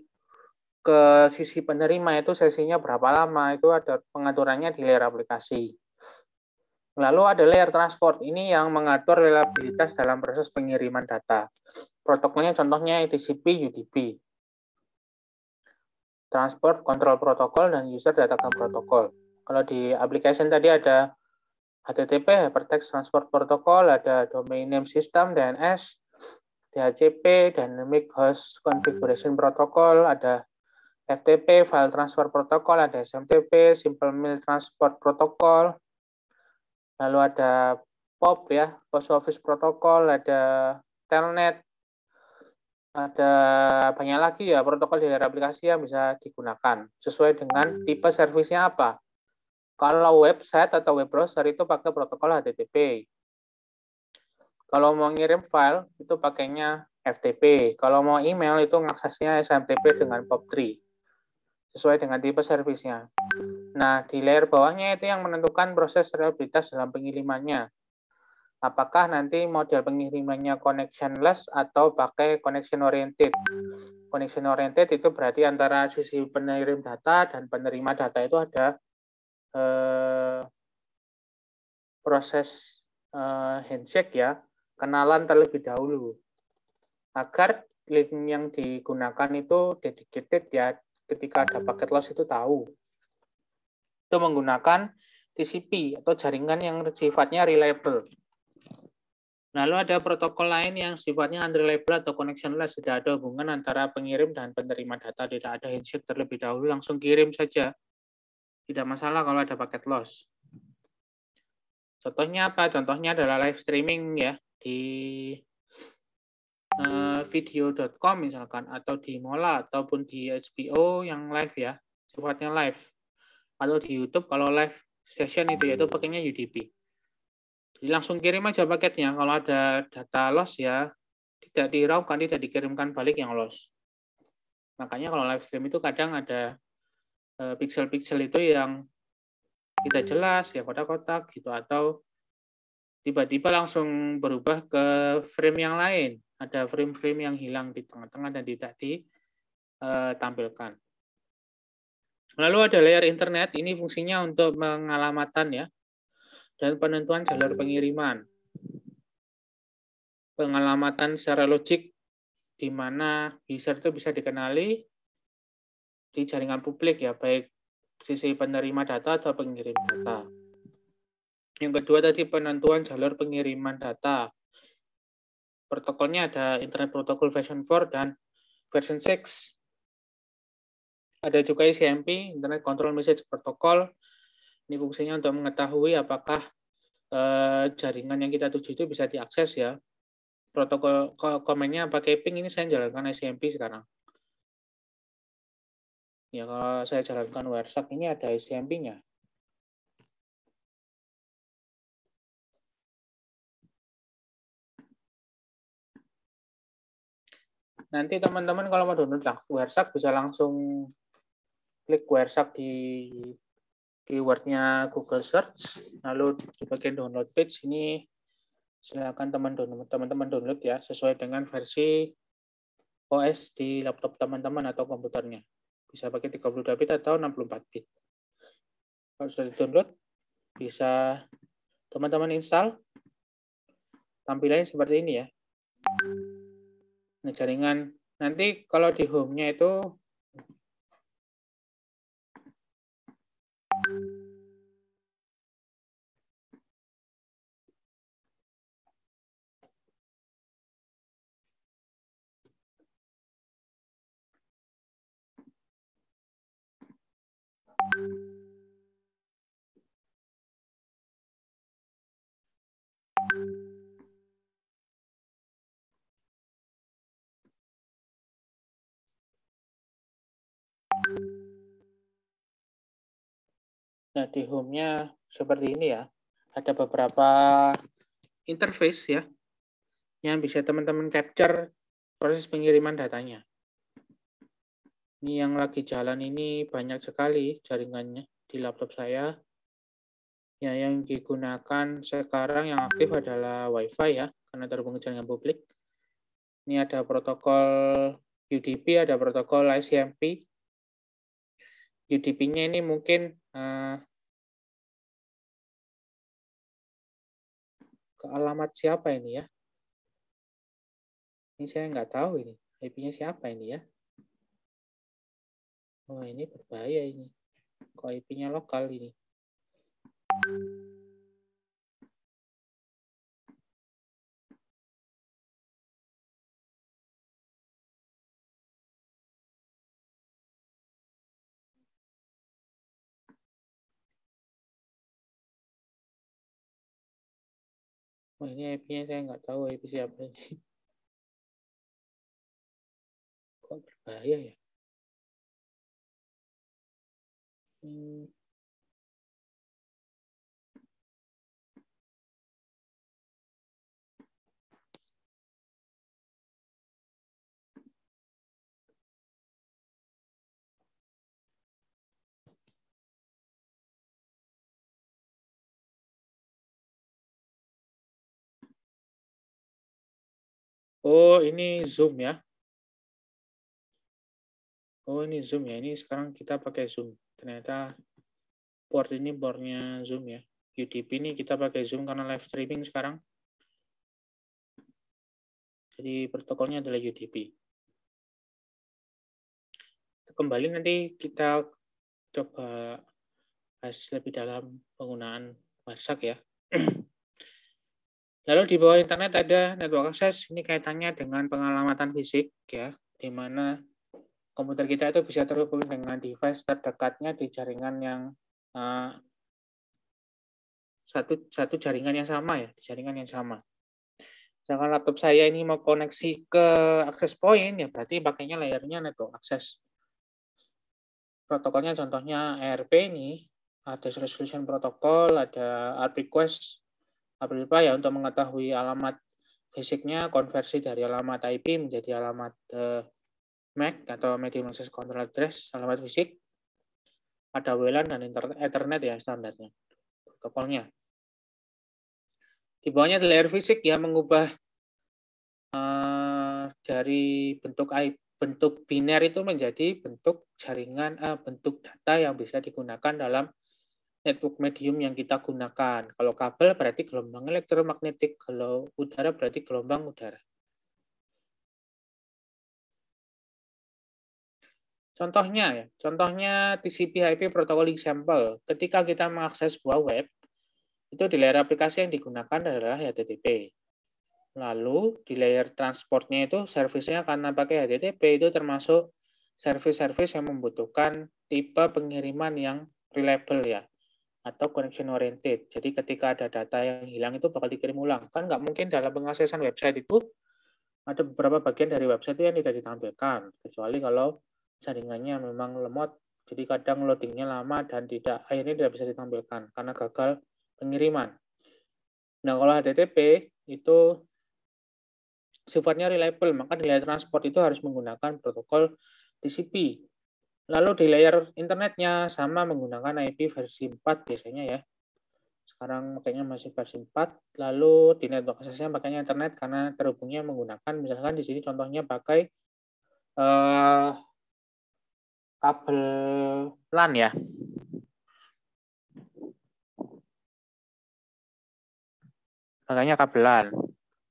ke sisi penerima itu sesinya berapa lama, itu ada pengaturannya di layer aplikasi. Lalu ada layer transport, ini yang mengatur reliabilitas dalam proses pengiriman data. Protokolnya contohnya TCP, UDP. Transport Control Protocol dan User Datacom Protocol. Kalau di application tadi ada HTTP, Hypertext Transport Protocol, ada Domain Name System, DNS, DHCP, Dynamic Host Configuration Protocol, ada FTP, File Transfer Protocol, ada SMTP, Simple Mail Transport Protocol, lalu ada POP ya, Post Office Protocol, ada Telnet, ada banyak lagi ya protokol di layar aplikasi yang bisa digunakan sesuai dengan tipe servisnya apa. Kalau website atau web browser itu pakai protokol HTTP. Kalau mau ngirim file itu pakainya FTP. Kalau mau email itu ngaksesnya SMTP dengan POP3 sesuai dengan tipe servisnya. Nah, di layer bawahnya itu yang menentukan proses reliabilitas dalam pengirimannya. Apakah nanti model pengirimannya connectionless atau pakai connection oriented. Connection oriented itu berarti antara sisi pengirim data dan penerima data itu ada proses handshake ya, kenalan terlebih dahulu. Agar link yang digunakan itu dedicated ya, ketika ada paket loss itu tahu. Itu menggunakan TCP atau jaringan yang sifatnya reliable. Lalu ada protokol lain yang sifatnya unreliable atau connectionless, tidak ada hubungan antara pengirim dan penerima data, tidak ada handshake terlebih dahulu, langsung kirim saja. Tidak masalah kalau ada paket loss. Contohnya apa? Contohnya adalah live streaming ya di video.com misalkan, atau di Mola ataupun di HBO yang live ya, sifatnya live. Atau di YouTube kalau live session itu yaitu pakainya UDP. Jadi langsung kirim aja paketnya. Kalau ada data loss ya tidak diraukan, tidak dikirimkan balik yang loss. Makanya kalau live stream itu kadang ada pixel-pixel itu yang tidak jelas ya, kotak-kotak gitu, atau tiba-tiba langsung berubah ke frame yang lain. Ada frame-frame yang hilang di tengah-tengah dan tidak ditampilkan. Lalu ada layer internet, ini fungsinya untuk pengalamatan ya, dan penentuan jalur pengiriman. Pengalamatan secara logik, di mana user itu bisa dikenali di jaringan publik ya, baik sisi penerima data atau pengirim data. Yang kedua tadi penentuan jalur pengiriman data. Protokolnya ada Internet Protocol version 4 dan version 6. Ada juga ICMP, Internet Control Message Protocol. Ini fungsinya untuk mengetahui apakah jaringan yang kita tuju itu bisa diakses ya. protokol komennya pakai ping, ini saya jalankan SMP sekarang. Ya, kalau saya jalankan WhatsApp ini ada SMP-nya. Nanti teman-teman kalau mau download WhatsApp bisa langsung klik WhatsApp di keywordnya Google Search, lalu di bagian download page ini silakan teman-teman download ya sesuai dengan versi OS di laptop teman-teman atau komputernya. Bisa pakai 32 bit atau 64 bit. Kalau sudah di-download, bisa teman-teman install. Tampilannya seperti ini ya. Nah, jaringan nanti kalau di home-nya itu nah di home-nya seperti ini ya. Ada beberapa interface ya yang bisa teman-teman capture proses pengiriman datanya. Ini yang lagi jalan ini banyak sekali jaringannya di laptop saya. Ya, yang digunakan sekarang yang aktif adalah Wi-Fi ya, karena terhubung jaringan publik. Ini ada protokol UDP, ada protokol ICMP. UDP-nya ini mungkin ke alamat siapa ini ya? Ini saya nggak tahu ini. IP-nya siapa ini ya? Oh, ini berbahaya ini. Kok IP-nya lokal ini? Oh, ini IP-nya saya nggak tahu IP siapa ini. Kok berbahaya ya? Oh, ini Zoom ya. Oh, ini Zoom ya. Ini sekarang kita pakai Zoom. Ternyata port ini portnya Zoom ya. UDP ini kita pakai Zoom karena live streaming sekarang. Jadi protokolnya adalah UDP. Kembali nanti kita coba bahas lebih dalam penggunaan WhatsApp ya. Lalu di bawah internet ada network access. Ini kaitannya dengan pengalamatan fisik ya, di mana komputer kita itu bisa terhubung dengan device terdekatnya di jaringan yang satu jaringan yang sama ya, di jaringan yang sama. Misalkan laptop saya ini mau koneksi ke access point ya, berarti pakainya layarnya network access. Protokolnya contohnya ARP ini, ada resolution protokol, ada ARP request, apa ya untuk mengetahui alamat fisiknya, konversi dari alamat IP menjadi alamat MAC atau Medium Access Control Address, alamat fisik. Ada WLAN dan Ethernet ya standarnya, protokolnya. Di bawahnya ada layer fisik yang mengubah dari bentuk biner itu menjadi bentuk jaringan, bentuk data yang bisa digunakan dalam network medium yang kita gunakan. Kalau kabel berarti gelombang elektromagnetik, kalau udara berarti gelombang udara. Contohnya TCP/IP protokol example. Ketika kita mengakses sebuah web, itu di layer aplikasi yang digunakan adalah HTTP. Lalu di layer transportnya itu servisnya karena pakai HTTP itu termasuk service-service yang membutuhkan tipe pengiriman yang reliable ya, atau connection oriented. Jadi ketika ada data yang hilang itu bakal dikirim ulang. Kan nggak mungkin dalam pengaksesan website itu ada beberapa bagian dari website yang tidak ditampilkan, kecuali kalau jaringannya memang lemot, jadi kadang loadingnya lama dan akhirnya tidak bisa ditampilkan karena gagal pengiriman. Nah, kalau HTTP itu sifatnya reliable, maka di layer transport itu harus menggunakan protokol TCP. Lalu di layer internetnya sama menggunakan IP versi 4 biasanya ya. Sekarang makanya masih versi 4. Lalu di network aksesnya pakainya internet karena terhubungnya menggunakan, misalkan di sini contohnya pakai kabel LAN ya. Makanya kabel LAN.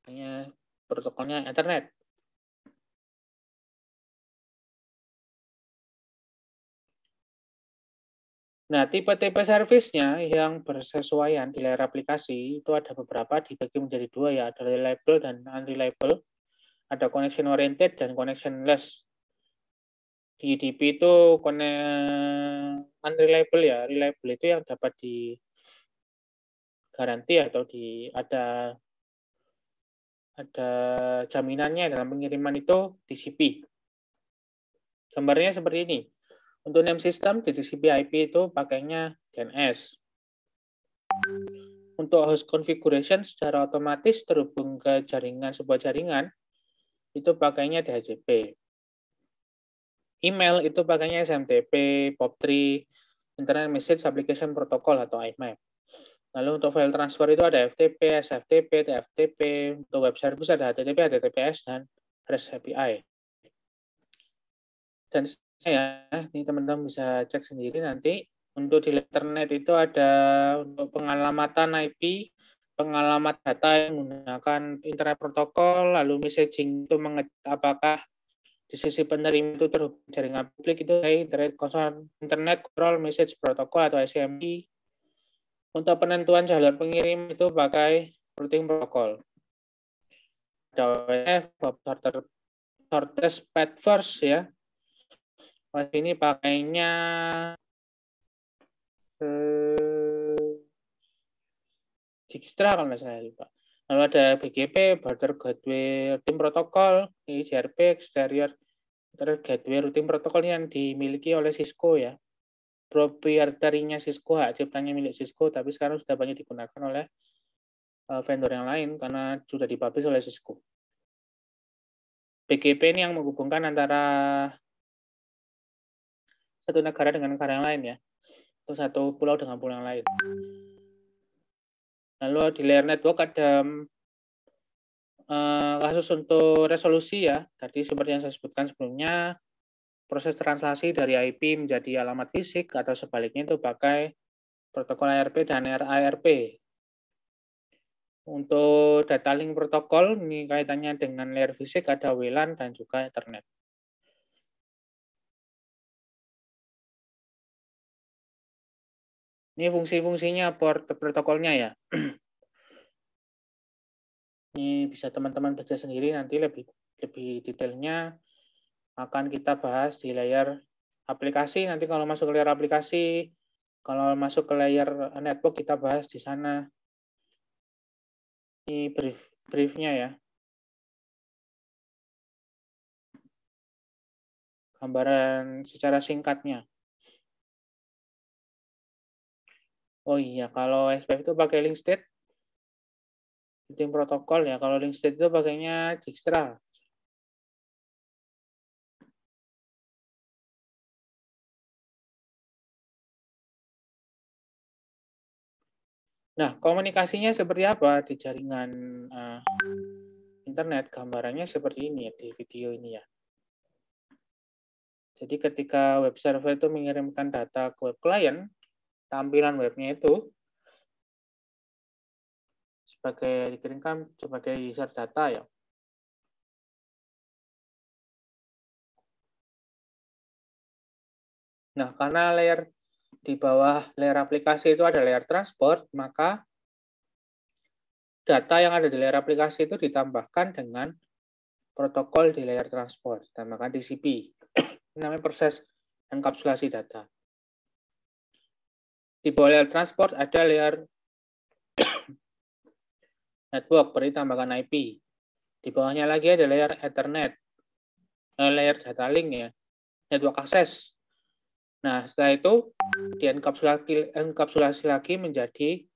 Makanya protokolnya internet. Nah, tipe-tipe servisnya yang bersesuaian di layar aplikasi itu ada beberapa, dibagi menjadi dua ya, ada reliable dan unreliable, ada connection oriented dan connectionless. Di UDP itu unreliable ya, reliable itu yang dapat digaranti atau ada jaminannya dalam pengiriman itu TCP. Gambarnya seperti ini. Untuk name system di TCP IP itu pakainya DNS. Untuk host configuration secara otomatis terhubung ke sebuah jaringan, itu pakainya DHCP. Email itu pakainya SMTP, POP3, Internet Message Application Protocol atau IMAP. Lalu untuk file transfer itu ada FTP, SFTP, TFTP. Untuk web service ada HTTP, HTTPS, dan REST API. Dan saya, ini teman-teman bisa cek sendiri nanti. Untuk di internet itu ada untuk pengalamatan IP, pengalaman data yang menggunakan internet protokol, lalu messaging itu mengecek apakah di sisi penerima itu terhubung jaringan publik itu Internet Control Message Protocol atau ICMP. Untuk penentuan jalur pengirim itu pakai routing protocol. Ada OSF, shortest path first ya. Pas ini pakainya Dijkstra kalau nggak salah lupa. Lalu ada BGP, Border Gateway Routing Protocol, GRP, Exterior Gateway Routing Protocol yang dimiliki oleh Cisco ya. Proprietary-nya Cisco, hak ciptanya milik Cisco, tapi sekarang sudah banyak digunakan oleh vendor yang lain karena sudah dipublish oleh Cisco. BGP ini yang menghubungkan antara satu negara dengan negara yang lain ya, atau satu pulau dengan pulau yang lain. Lalu di layer network ada kasus untuk resolusi ya, tadi seperti yang saya sebutkan sebelumnya, proses translasi dari IP menjadi alamat fisik atau sebaliknya itu pakai protokol ARP dan RARP. Untuk data link protokol, ini kaitannya dengan layer fisik, ada WLAN dan juga Ethernet. Ini fungsi-fungsinya port protokolnya ya. Ini bisa teman-teman baca sendiri, nanti lebih detailnya akan kita bahas di layar aplikasi. Nanti kalau masuk ke layar aplikasi, kalau masuk ke layar network kita bahas di sana. Ini briefnya ya. Gambaran secara singkatnya. Oh iya, kalau SPF itu pakai link state, routing protokol ya. Kalau link state itu pakainya Dijkstra. Nah, komunikasinya seperti apa di jaringan internet? Gambarannya seperti ini ya, di video ini ya. Jadi ketika web server itu mengirimkan data ke web client, tampilan webnya itu dikirimkan sebagai user data ya. Nah, karena layer di bawah layer aplikasi itu ada layer transport, maka data yang ada di layer aplikasi itu ditambahkan dengan protokol di layer transport, ditambahkan TCP. Ini namanya proses enkapsulasi data. Di bawah layer transport ada layer network, berarti tambahkan IP. Di bawahnya lagi ada layer Ethernet, layer data link ya, network access. Nah, setelah itu dienkapsulasi lagi menjadi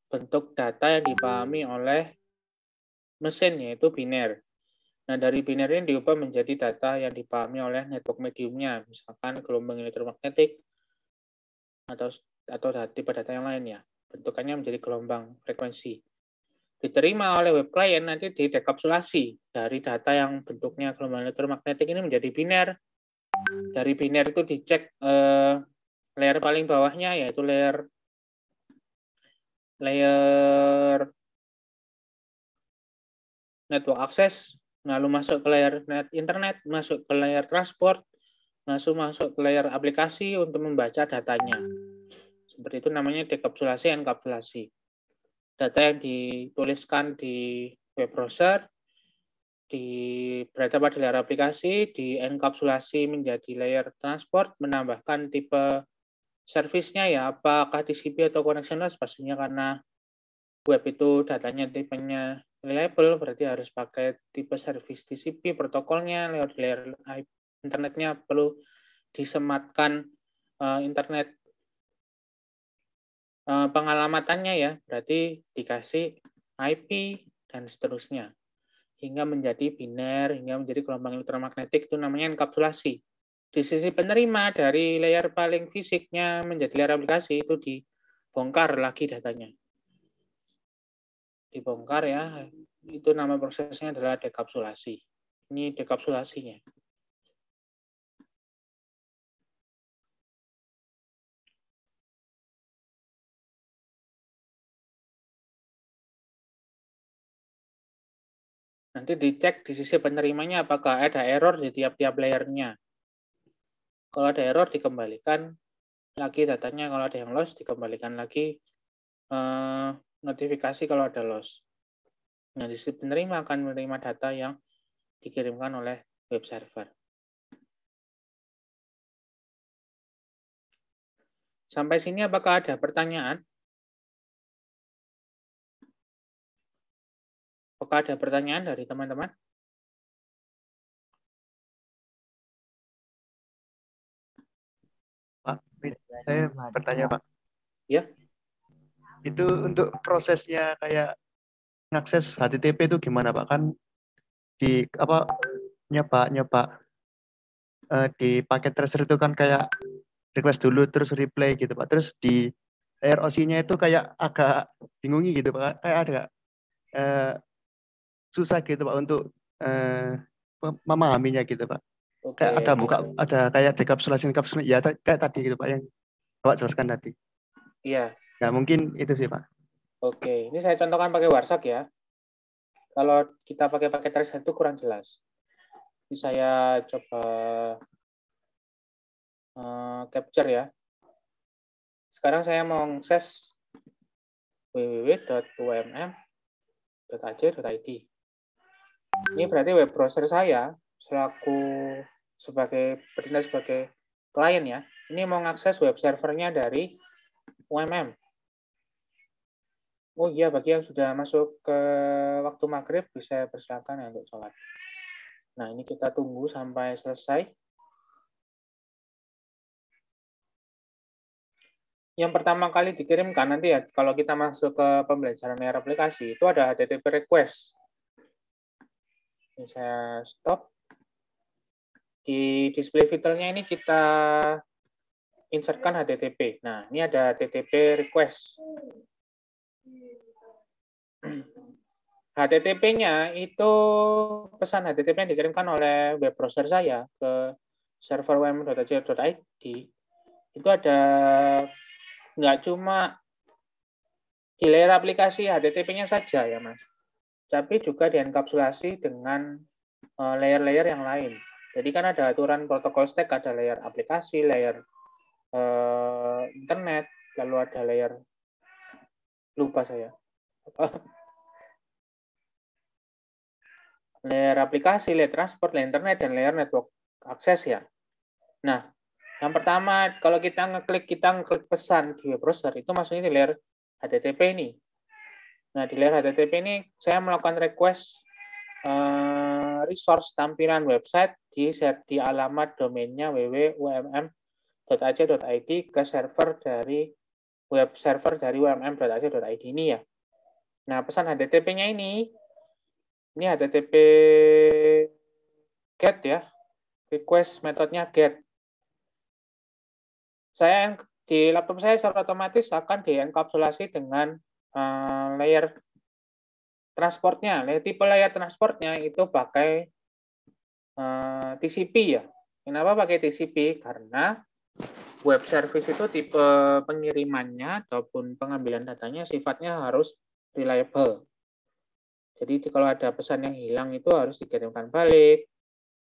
bentuk data yang dipahami oleh mesin, yaitu biner. Nah, dari biner ini diubah menjadi data yang dipahami oleh network mediumnya, misalkan gelombang elektromagnetik atau tipe data yang lain ya. Bentukannya menjadi gelombang frekuensi. Diterima oleh web client, nanti didekapsulasi dari data yang bentuknya gelombang elektromagnetik ini menjadi biner. Dari biner itu dicek layer paling bawahnya, yaitu layer network access, lalu masuk ke layer internet, masuk ke layer transport, masuk ke layer aplikasi untuk membaca datanya. Seperti itu namanya dekapsulasi, enkapsulasi. Data yang dituliskan di web browser berada pada layer aplikasi, dienkapsulasi menjadi layer transport, menambahkan tipe servisnya ya, apakah TCP atau connectionless, pastinya karena web itu datanya tipenya reliable, berarti harus pakai tipe service TCP, protokolnya lewat layer internetnya perlu disematkan internet pengalamatannya ya, berarti dikasih IP dan seterusnya hingga menjadi biner, hingga menjadi gelombang elektromagnetik, itu namanya enkapsulasi. Di sisi penerima dari layer paling fisiknya menjadi layer aplikasi itu dibongkar lagi datanya. Dibongkar ya, itu nama prosesnya adalah dekapsulasi. Ini dekapsulasinya. Nanti dicek di sisi penerimanya apakah ada error di tiap-tiap layernya. Kalau ada error dikembalikan lagi datanya, kalau ada yang loss dikembalikan lagi notifikasi kalau ada loss. Nah, di sisi penerima akan menerima data yang dikirimkan oleh web server. Sampai sini apakah ada pertanyaan? Apakah ada pertanyaan dari teman-teman? Pak, saya bertanya Pak. Ya. Itu untuk prosesnya kayak ngakses HTTP itu gimana Pak? Kan di apa nyoba di paket tracer itu kan kayak request dulu terus reply gitu Pak. Terus di ROC-nya itu kayak agak bingungi gitu Pak. Kayak ada susah gitu Pak untuk memahaminya gitu Pak. Oke. Kayak ada kayak dekapsulasi ya kayak tadi gitu Pak yang Bapak jelaskan tadi. Iya. Ya mungkin itu sih Pak. Oke, ini saya contohkan pakai WhatsApp ya. Kalau kita pakai paket tracer itu kurang jelas. Ini saya coba capture ya. Sekarang saya mau akses www.umm.ac.id. Ini berarti web browser saya bertindak sebagai klien ya. Ini mau mengakses web servernya dari UMM. Oh iya, bagi yang sudah masuk ke waktu maghrib bisa persilakan ya untuk sholat. Nah, ini kita tunggu sampai selesai. Yang pertama kali dikirimkan nanti ya, kalau kita masuk ke pembelajaran layar aplikasi, itu ada HTTP request. Ini saya stop. Di display filternya ini kita insertkan HTTP. Nah, ini ada HTTP request. HTTP-nya itu pesan HTTP yang dikirimkan oleh web browser saya ke server umm.ac.id. Itu ada nggak cuma di layer aplikasi HTTP-nya saja ya Mas, tapi juga dienkapsulasi dengan layer-layer yang lain. Jadi kan ada aturan protokol stack, ada layer aplikasi, layer internet, lalu ada layer, lupa saya, layer aplikasi, layer transport, layer internet, dan layer network access ya. Nah, yang pertama kalau kita ngeklik pesan di web browser itu maksudnya di layer HTTP ini. Nah, di layer HTTP ini saya melakukan request resource tampilan website di alamat domainnya www.umm.ac.id ke server dari web server dari umm.ac.id ini ya. Nah, pesan HTTP-nya ini HTTP GET ya, request metodenya GET. Di laptop saya secara otomatis akan dienkapsulasi dengan layer transportnya. Tipe layer transportnya itu pakai TCP ya. Kenapa pakai TCP? Karena web service itu tipe pengirimannya ataupun pengambilan datanya sifatnya harus reliable. Jadi kalau ada pesan yang hilang itu harus dikirimkan balik,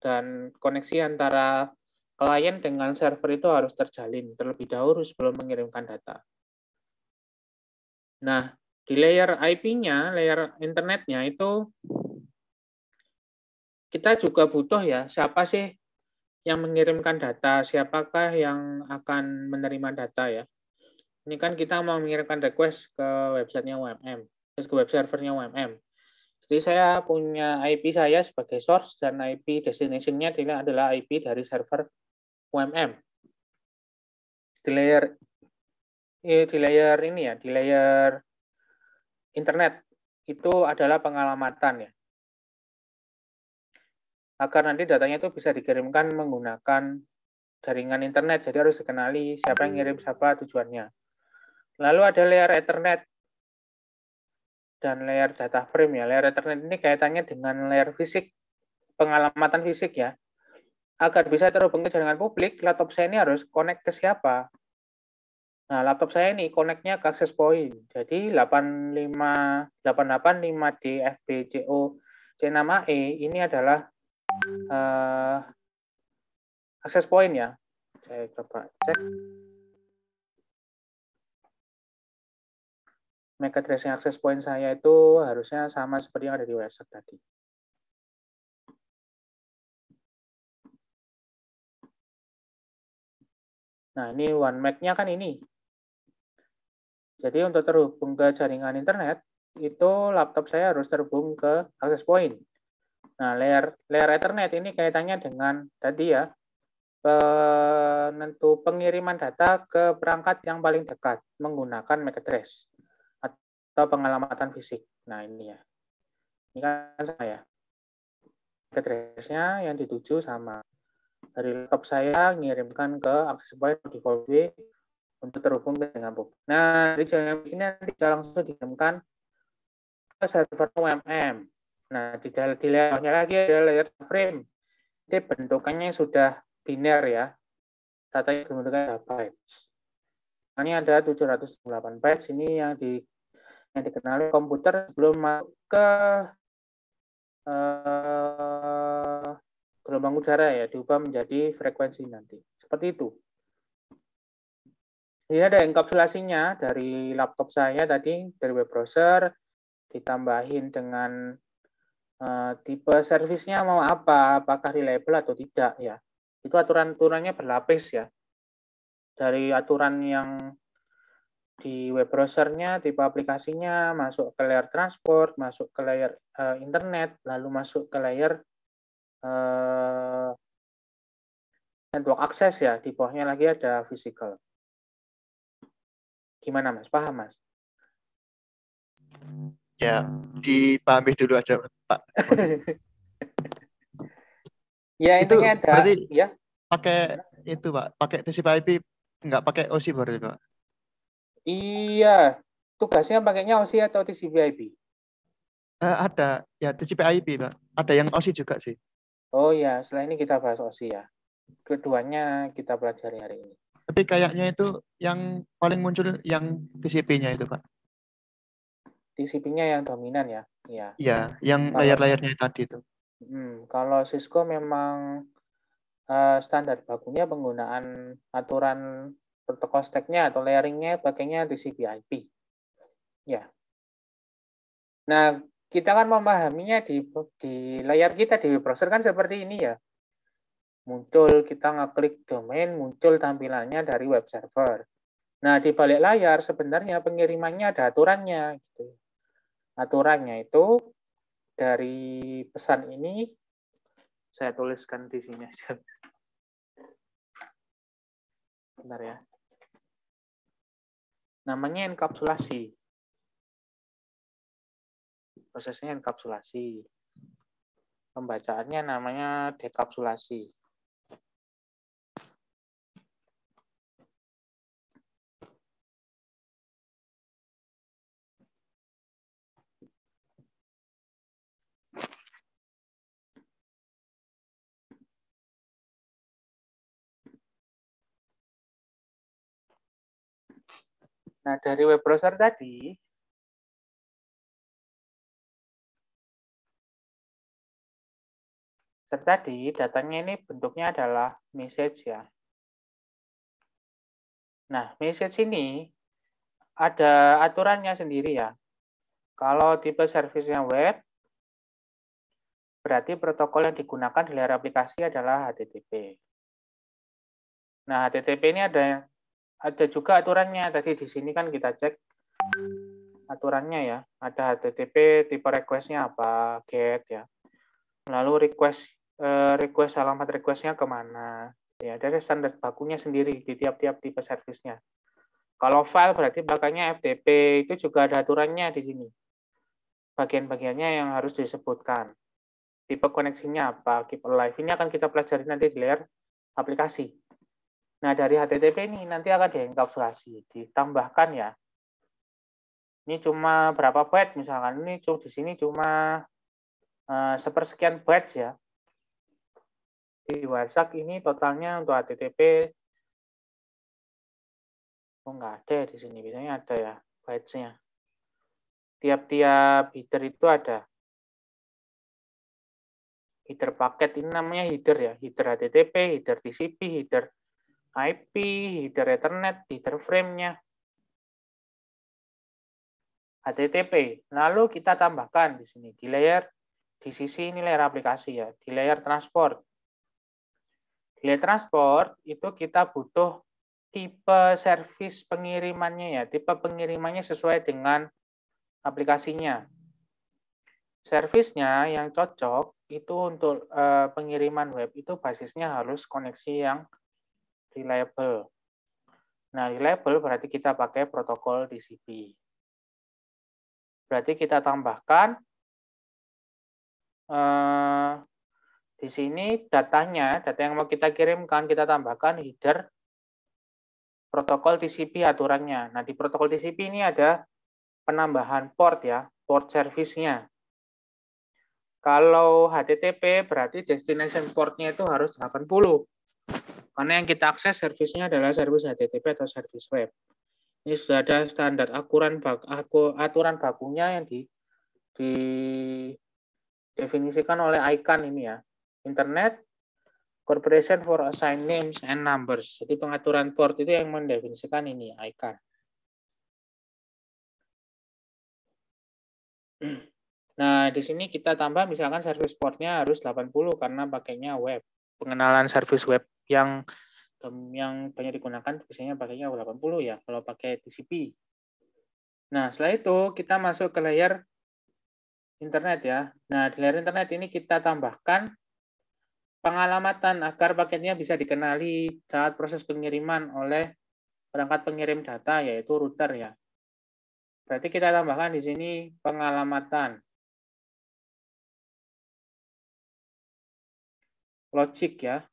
dan koneksi antara klien dengan server itu harus terjalin terlebih dahulu sebelum mengirimkan data. Nah, di layer IP-nya, layer internetnya itu kita juga butuh ya, siapa sih yang mengirimkan data, siapakah yang akan menerima data ya. Ini kan kita mau mengirimkan request ke websitenya UMM, ke web servernya UMM. Jadi saya punya IP saya sebagai source dan IP destination-nya adalah IP dari server UMM. Di layer ini ya, di layer internet itu adalah pengalamatan ya. Agar nanti datanya itu bisa dikirimkan menggunakan jaringan internet, jadi harus dikenali siapa yang ngirim siapa tujuannya. Lalu ada layer Ethernet dan layer data frame ya. Layer Ethernet ini kaitannya dengan layer fisik, pengalamatan fisik ya. Agar bisa terhubung ke jaringan publik, laptop saya ini harus connect ke siapa? Nah, laptop saya ini connect-nya ke access point. Jadi 885DFBCO C6AE ini adalah access point ya. Saya coba cek. MAC address access point saya itu harusnya sama seperti yang ada di website tadi. Nah, ini one MAC-nya kan ini. Jadi untuk terhubung ke jaringan internet, itu laptop saya harus terhubung ke access point. Nah, layer Ethernet ini kaitannya dengan tadi ya, penentu pengiriman data ke perangkat yang paling dekat menggunakan MAC address atau pengalamatan fisik. Nah, ini ya. Ini kan saya. MAC address-nya yang dituju sama. Dari laptop saya ngirimkan ke access point default way untuk terhubung dengan publik. Nah, di jaringan ini nanti langsung dikirimkan ke server UMM. Nah, di bawahnya lagi ada layer frame. Ini bentukannya sudah biner ya. Datanya bentuknya bytes. Ini ada 708 bytes. Ini yang dikenali komputer sebelum masuk ke gelombang udara ya, diubah menjadi frekuensi nanti. Seperti itu. Ini ada enkapsulasinya dari laptop saya tadi, dari web browser, ditambahin dengan tipe servisnya mau apa, apakah reliable atau tidak ya. Itu aturannya berlapis ya. Dari aturan yang di web browsernya, tipe aplikasinya, masuk ke layer transport, masuk ke layer internet, lalu masuk ke layer network access ya. Di bawahnya lagi ada physical. Gimana Mas? Paham Mas? Ya, dipahami dulu aja Pak. Ya, itu intinya ada berarti ya. Pakai itu Pak, pakai TCP/IP, nggak pakai OSI berarti Pak? Iya, tugasnya pakainya OSI atau TCP/IP? Ada ya TCP/IP Pak, ada yang OSI juga sih. Oh ya, setelah ini kita bahas OSI ya. Keduanya kita pelajari hari ini. Tapi kayaknya itu yang paling muncul yang TCP-nya itu Pak. TCP-nya yang dominan ya. Iya. Iya, yang layar-layarnya tadi itu. Kalau Cisco memang standar bakunya penggunaan aturan protokol stack-nya atau layering-nya pakainya TCP/IP. Ya. Nah, kita kan memahaminya di layar kita di web browser kan seperti ini ya. Muncul, kita ngeklik domain, muncul tampilannya dari web server. Nah, di balik layar sebenarnya pengirimannya ada aturannya gitu. aturannya itu dari pesan ini, saya tuliskan di sini aja. Bentar ya. Namanya enkapsulasi. Prosesnya enkapsulasi. Pembacaannya namanya dekapsulasi. Nah, dari web browser tadi, datanya ini bentuknya adalah message ya. Nah, message ini ada aturannya sendiri ya. Kalau tipe servisnya web, berarti protokol yang digunakan di layar aplikasi adalah HTTP. Nah, HTTP ini ada juga aturannya. Tadi di sini kan kita cek aturannya ya. Ada HTTP, tipe request-nya apa, GET ya. Lalu request alamat request-nya kemana. Ya, ada standar bakunya sendiri di tiap-tiap tipe servisnya. Kalau file berarti belakangnya FTP, itu juga ada aturannya di sini. Bagian-bagiannya yang harus disebutkan. Tipe koneksinya apa, keep alive. Ini akan kita pelajari nanti di layar aplikasi. Nah, dari HTTP ini nanti akan dienkapsulasi, ditambahkan ya. Ini cuma berapa byte misalkan, ini di sini cuma sepersekian bytes ya. Di WhatsApp ini totalnya untuk HTTP, oh nggak ada di sini, biasanya ada ya bytes-nya. Tiap-tiap header itu ada. Header paket ini namanya header ya, header HTTP, header TCP, header IP, header Ethernet, header frame-nya. HTTP. Lalu kita tambahkan di sini di sisi ini layar aplikasi ya, di layar transport. Di layar transport itu kita butuh tipe servis pengirimannya ya, tipe pengirimannya sesuai dengan aplikasinya. Servisnya yang cocok itu untuk pengiriman web itu basisnya harus koneksi yang reliable. Nah, reliable berarti kita pakai protokol TCP. Berarti kita tambahkan di sini data yang mau kita kirimkan, kita tambahkan header protokol TCP aturannya. Nah, di protokol TCP ini ada penambahan port ya, port service-nya. Kalau HTTP berarti destination port-nya itu harus 80. Karena yang kita akses servisnya adalah servis HTTP atau servis web. Ini sudah ada standar aturan bakunya yang didefinisikan oleh ICANN ini ya. Internet Corporation for Assigned Names and Numbers. Jadi pengaturan port itu yang mendefinisikan ini ICANN. Nah, di sini kita tambah misalkan service portnya harus 80 karena pakainya web. Pengenalan service web yang banyak digunakan biasanya pakainya 80 ya kalau pakai TCP. Nah, setelah itu kita masuk ke layar internet ya. Nah, di layar internet ini kita tambahkan pengalamatan agar paketnya bisa dikenali saat proses pengiriman oleh perangkat pengirim data yaitu router ya. Berarti kita tambahkan di sini pengalamatan. Logic ya.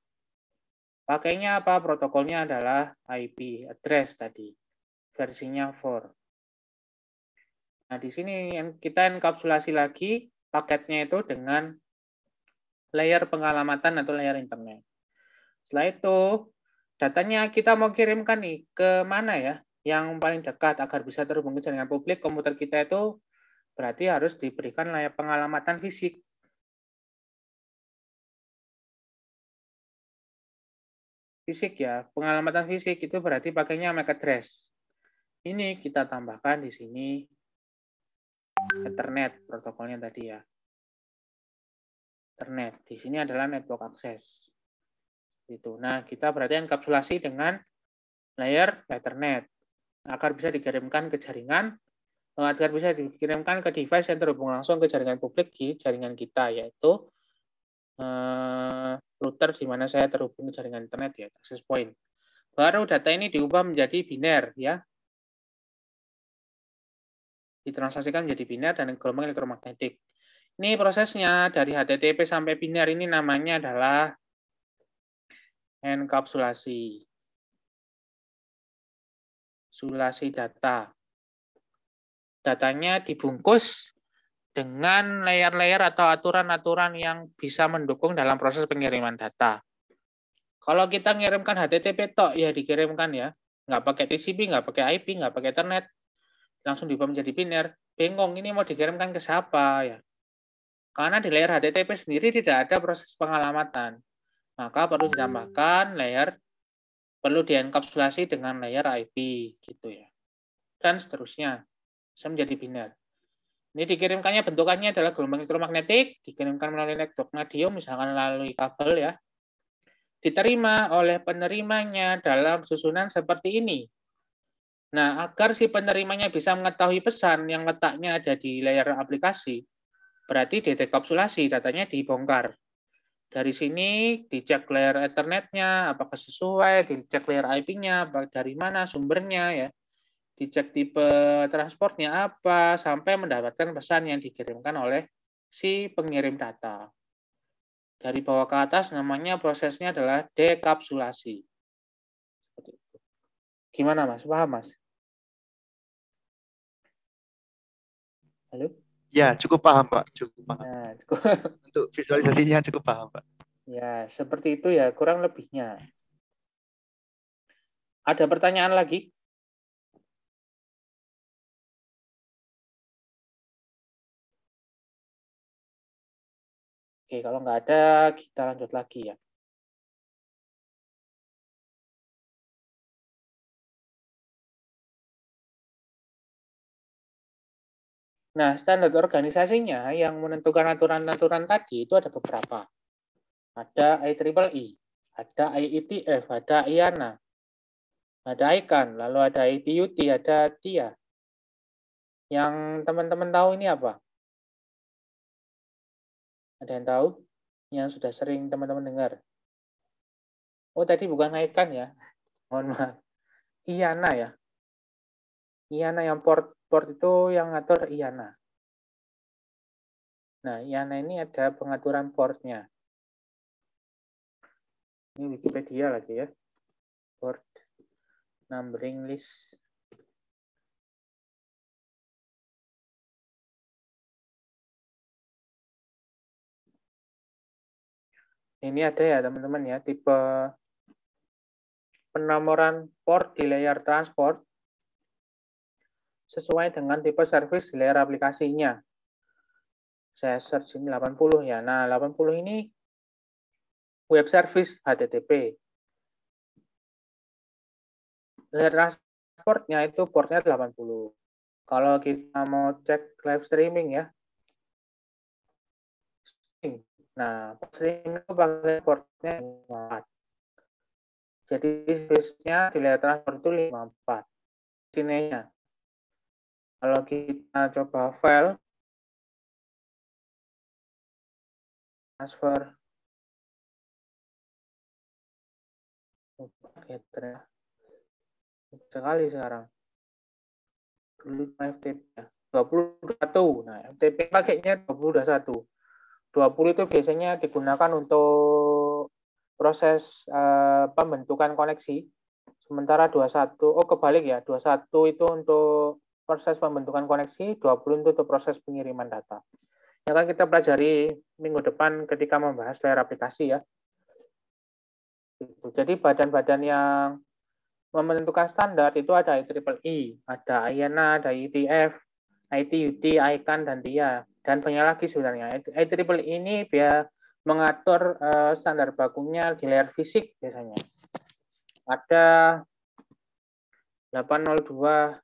Pakainya apa? Protokolnya adalah IP address tadi. Versinya 4. Nah, di sini kita enkapsulasi lagi paketnya itu dengan layer pengalamatan atau layer internet. Setelah itu, datanya kita mau kirimkan nih ke mana ya? Yang paling dekat agar bisa terhubung ke jaringan publik komputer kita itu berarti harus diberikan layer pengalamatan fisik. Fisik ya, pengalamatan fisik itu berarti pakainya MAC address. Ini kita tambahkan di sini Ethernet protokolnya tadi ya. Ethernet di sini adalah network access. Itu. Nah, kita berarti enkapsulasi dengan layer Ethernet agar bisa dikirimkan ke jaringan agar bisa dikirimkan ke device yang terhubung langsung ke jaringan publik di jaringan kita, yaitu router di mana saya terhubung ke jaringan internet, ya, access point. Baru data ini diubah menjadi biner, ya. Ditransaksikan menjadi biner dan gelombang elektromagnetik. Ini prosesnya dari HTTP sampai biner ini namanya adalah enkapsulasi. Sulasi data. Datanya dibungkus dengan layer-layer atau aturan-aturan yang bisa mendukung dalam proses pengiriman data. Kalau kita ngirimkan HTTP tok, ya dikirimkan ya. Nggak pakai TCP, nggak pakai IP, nggak pakai Ethernet. Langsung diubah menjadi biner. Bingung, ini mau dikirimkan ke siapa ya? Karena di layer HTTP sendiri tidak ada proses pengalamatan. Maka perlu ditambahkan layer, perlu dienkapsulasi dengan layer IP gitu ya. Dan seterusnya. Bisa menjadi biner. Ini dikirimkannya bentukannya adalah gelombang elektromagnetik, dikirimkan melalui network radio, misalkan melalui kabel ya. Diterima oleh penerimanya dalam susunan seperti ini. Nah, agar si penerimanya bisa mengetahui pesan yang letaknya ada di layar aplikasi, berarti didekapsulasi, datanya dibongkar. Dari sini dicek layer Ethernet-nya, apakah sesuai, dicek layer IP-nya, dari mana sumbernya ya. Dicek tipe transportnya apa, sampai mendapatkan pesan yang dikirimkan oleh si pengirim data. Dari bawah ke atas namanya prosesnya adalah dekapsulasi. Gimana Mas? Paham Mas? Halo? Ya, cukup paham, Pak. Cukup paham. Nah, Untuk visualisasinya cukup paham, Pak. ya, seperti itu ya, kurang lebihnya. Ada pertanyaan lagi? Oke, kalau nggak ada, kita lanjut lagi ya. Nah, standar organisasinya yang menentukan aturan-aturan tadi itu ada beberapa. Ada IEEE, ada IETF, ada IANA, ada ICANN, lalu ada ITUT, ada TIA. Yang teman-teman tahu ini apa? Ada yang tahu? Yang sudah sering teman-teman dengar? Oh, tadi bukan ICANN ya. Mohon maaf. IANA ya. IANA yang port itu yang ngatur IANA. Nah, IANA ini ada pengaturan portnya. Ini Wikipedia lagi ya. Port numbering list. Ini ada ya teman-teman ya, tipe penomoran port di layer transport sesuai dengan tipe service di layer aplikasinya. Saya search ini 80 ya. Nah, 80 ini web service HTTP. Layer transportnya itu portnya 80. Kalau kita mau cek live streaming ya. Nah, streaming itu pakai portnya 54. Jadi space-nya di layer transport itu 54. Sininya. Kalau kita coba file transfer sekali sekarang. Dulu FTP ya. 21. Nah, FTP pakainya 21. 20 itu biasanya digunakan untuk proses pembentukan koneksi. Sementara 21, oh kebalik ya, 21 itu untuk proses pembentukan koneksi, 20 itu untuk proses pengiriman data. Yang akan kita pelajari minggu depan ketika membahas layer aplikasi ya. Jadi badan-badan yang menentukan standar itu ada IEEE, ada IANA, ada IETF, ITUT, ICANN, dan TIA. Dan banyak lagi sebenarnya. IEEE ini dia mengatur standar bakunya di layer fisik biasanya. Ada 802.11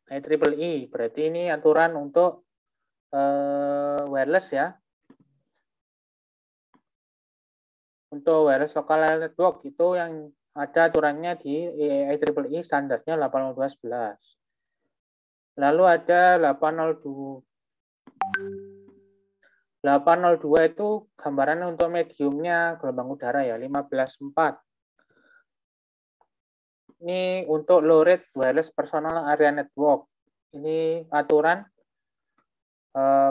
IEEE, berarti ini aturan untuk wireless ya. Untuk wireless local network itu yang Ada aturannya di IEEE standarnya 802.11. Lalu ada 802. 802 itu gambarannya untuk mediumnya gelombang udara ya, 15.4. Ini untuk low rate wireless personal area network. Ini aturan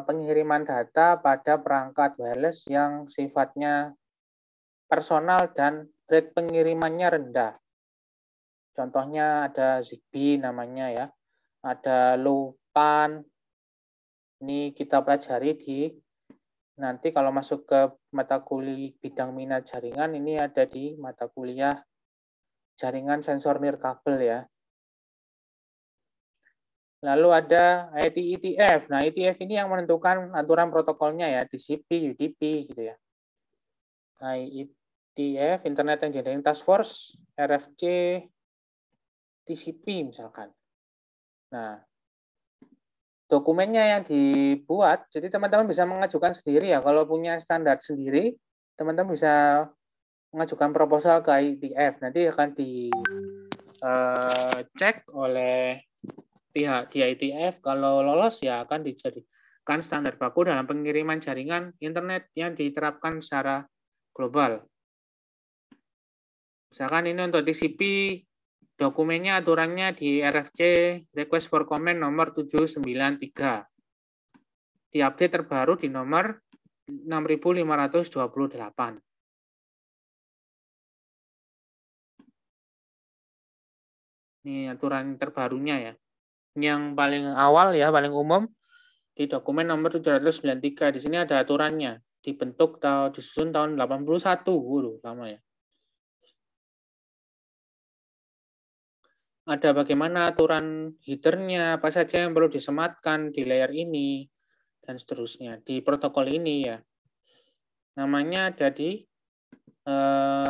pengiriman data pada perangkat wireless yang sifatnya personal dan rate pengirimannya rendah. Contohnya ada Zigbee namanya ya, ada LoWPAN. Ini kita pelajari di nanti kalau masuk ke mata kuliah bidang minat jaringan, ini ada di mata kuliah jaringan sensor nirkabel ya. Lalu ada IETF. Nah, IETF ini yang menentukan aturan protokolnya ya, TCP, UDP gitu ya. IETF, Internet Engineering Task Force, RFC, TCP misalkan. Nah, dokumennya yang dibuat, jadi teman-teman bisa mengajukan sendiri ya. Kalau punya standar sendiri, teman-teman bisa mengajukan proposal ke IETF. Nanti akan dicek oleh pihak di IETF. Kalau lolos ya akan dijadikan standar baku dalam pengiriman jaringan internet yang diterapkan secara global. Misalkan ini untuk TCP, dokumennya aturannya di RFC Request for Comment nomor 793. Diupdate terbaru di nomor 6528. Ini aturan terbarunya ya. Yang paling awal ya, paling umum di dokumen nomor 793. Di sini ada aturannya. Dibentuk disusun tahun 81. Lama ya. Ada bagaimana aturan headernya, apa saja yang perlu disematkan di layer ini, dan seterusnya. Di protokol ini ya. Namanya ada di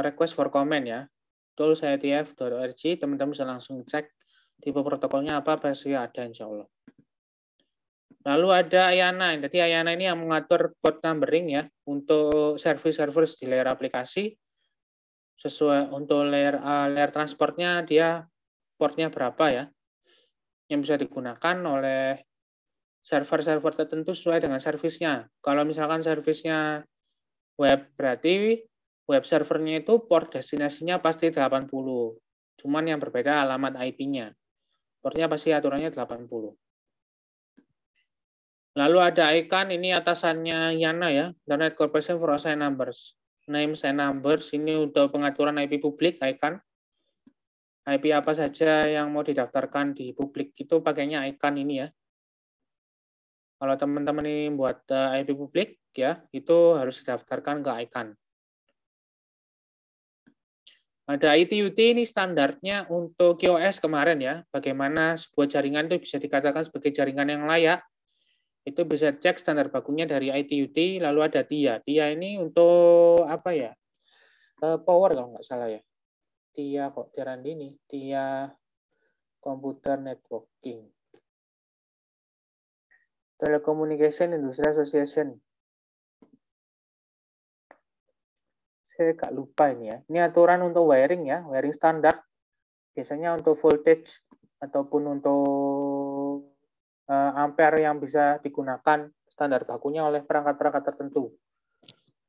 request for comment ya. tools.ietf.org, teman-teman bisa langsung cek tipe protokolnya apa, pasti ada insya Allah. Lalu ada IANA. Jadi IANA ini yang mengatur port numbering ya untuk service-service di layer aplikasi. Sesuai untuk layer transportnya dia portnya berapa ya yang bisa digunakan oleh server-server tertentu sesuai dengan servisnya. Kalau misalkan servisnya web, berarti web servernya itu port destinasinya pasti 80. Cuman yang berbeda alamat IP-nya. Portnya pasti aturannya 80. Lalu ada ICANN, ini atasannya IANA ya, Internet Corporation for Assign Numbers. Names and Numbers, ini untuk pengaturan IP publik, ICANN. IP apa saja yang mau didaftarkan di publik itu pakainya ICANN ini ya. Kalau teman-teman ini buat IP publik ya, itu harus didaftarkan ke ICANN. Ada ITUT ini standarnya untuk QoS kemarin ya, bagaimana sebuah jaringan itu bisa dikatakan sebagai jaringan yang layak. Itu bisa cek standar bakunya dari ITUT, lalu ada TIA. TIA ini untuk apa ya? Power kalau nggak salah ya. TIA kok Tirandini, TIA Computer Networking. Telecommunication Industry Association. Saya agak lupa ini ya. Ini aturan untuk wiring ya, wiring standar. Biasanya untuk voltage ataupun untuk ampere yang bisa digunakan standar bakunya oleh perangkat-perangkat tertentu.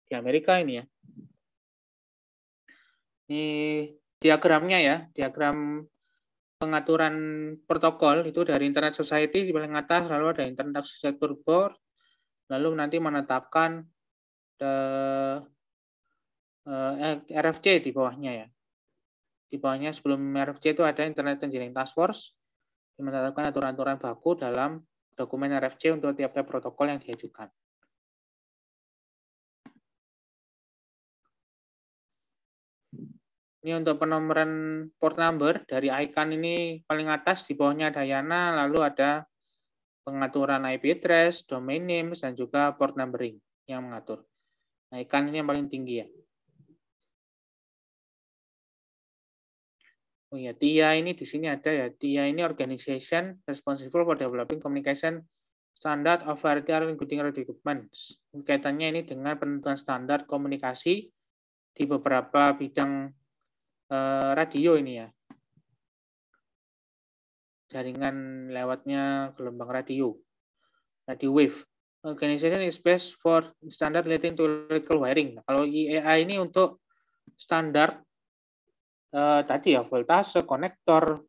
Di Amerika ini ya. Ini diagramnya ya, diagram pengaturan protokol itu dari Internet Society di paling atas, lalu ada Internet Architecture Board, lalu nanti menetapkan RFC di bawahnya ya. Di bawahnya sebelum RFC itu ada Internet Engineering Task Force, yang menetapkan aturan-aturan baku dalam dokumen RFC untuk tiap-tiap protokol yang diajukan. Ini untuk penomoran port number dari ICANN ini paling atas, di bawahnya ada IANA, lalu ada pengaturan IP address, domain names, dan juga port numbering yang mengatur. Nah, ICANN ini yang paling tinggi ya. Oh ya, TIA ini di sini ada ya. TIA ini Organization Responsible for Developing Communication Standard of Variety Including Radio Equipments. Kaitannya ini dengan penentuan standar komunikasi di beberapa bidang radio ini ya. Jaringan lewatnya gelombang radio wave. Organization is based for standard relating to electrical wiring. Kalau IEA ini untuk standar tadi ya, voltase, konektor,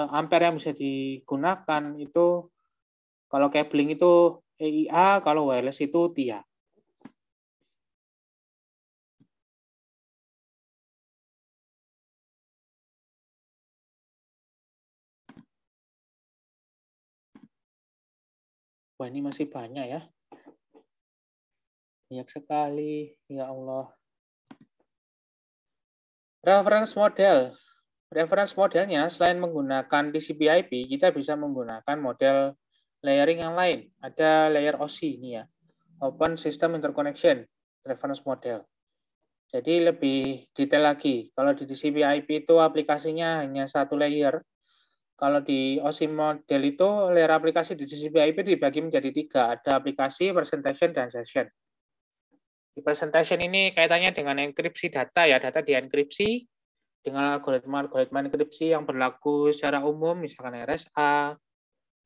ampere yang bisa digunakan itu. Kalau cabling itu EIA, kalau wireless itu TIA. Wah, ini masih banyak ya. Banyak sekali, ya Allah. Reference model. Reference modelnya selain menggunakan TCP/IP, kita bisa menggunakan model layering yang lain. Ada layer OSI ini ya. Open System Interconnection reference model. Jadi lebih detail lagi. Kalau di TCP/IP itu aplikasinya hanya satu layer. Kalau di OSI model itu layer aplikasi di TCP/IP dibagi menjadi 3. Ada aplikasi, presentation, dan session. Di presentation ini kaitannya dengan enkripsi data ya, data dienkripsi dengan algoritma enkripsi yang berlaku secara umum, misalkan RSA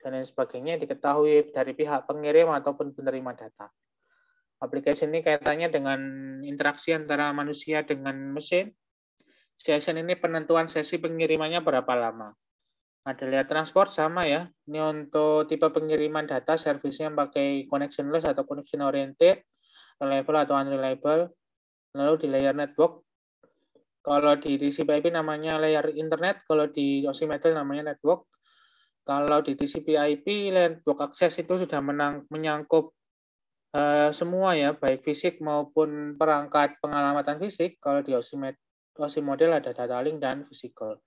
dan lain sebagainya diketahui dari pihak pengirim ataupun penerima data. Aplikasi ini kaitannya dengan interaksi antara manusia dengan mesin. Session ini penentuan sesi pengirimannya berapa lama. Ada layer transport sama ya. Ini untuk tipe pengiriman data, servisnya pakai connectionless atau connection oriented, reliable atau unreliable. Lalu di layer network, kalau di TCP/IP namanya layer internet, kalau di OSI model namanya network. Kalau di TCP/IP, network access itu sudah menyangkut semua ya, baik fisik maupun perangkat pengalamatan fisik. Kalau di OSI model ada data link dan physical.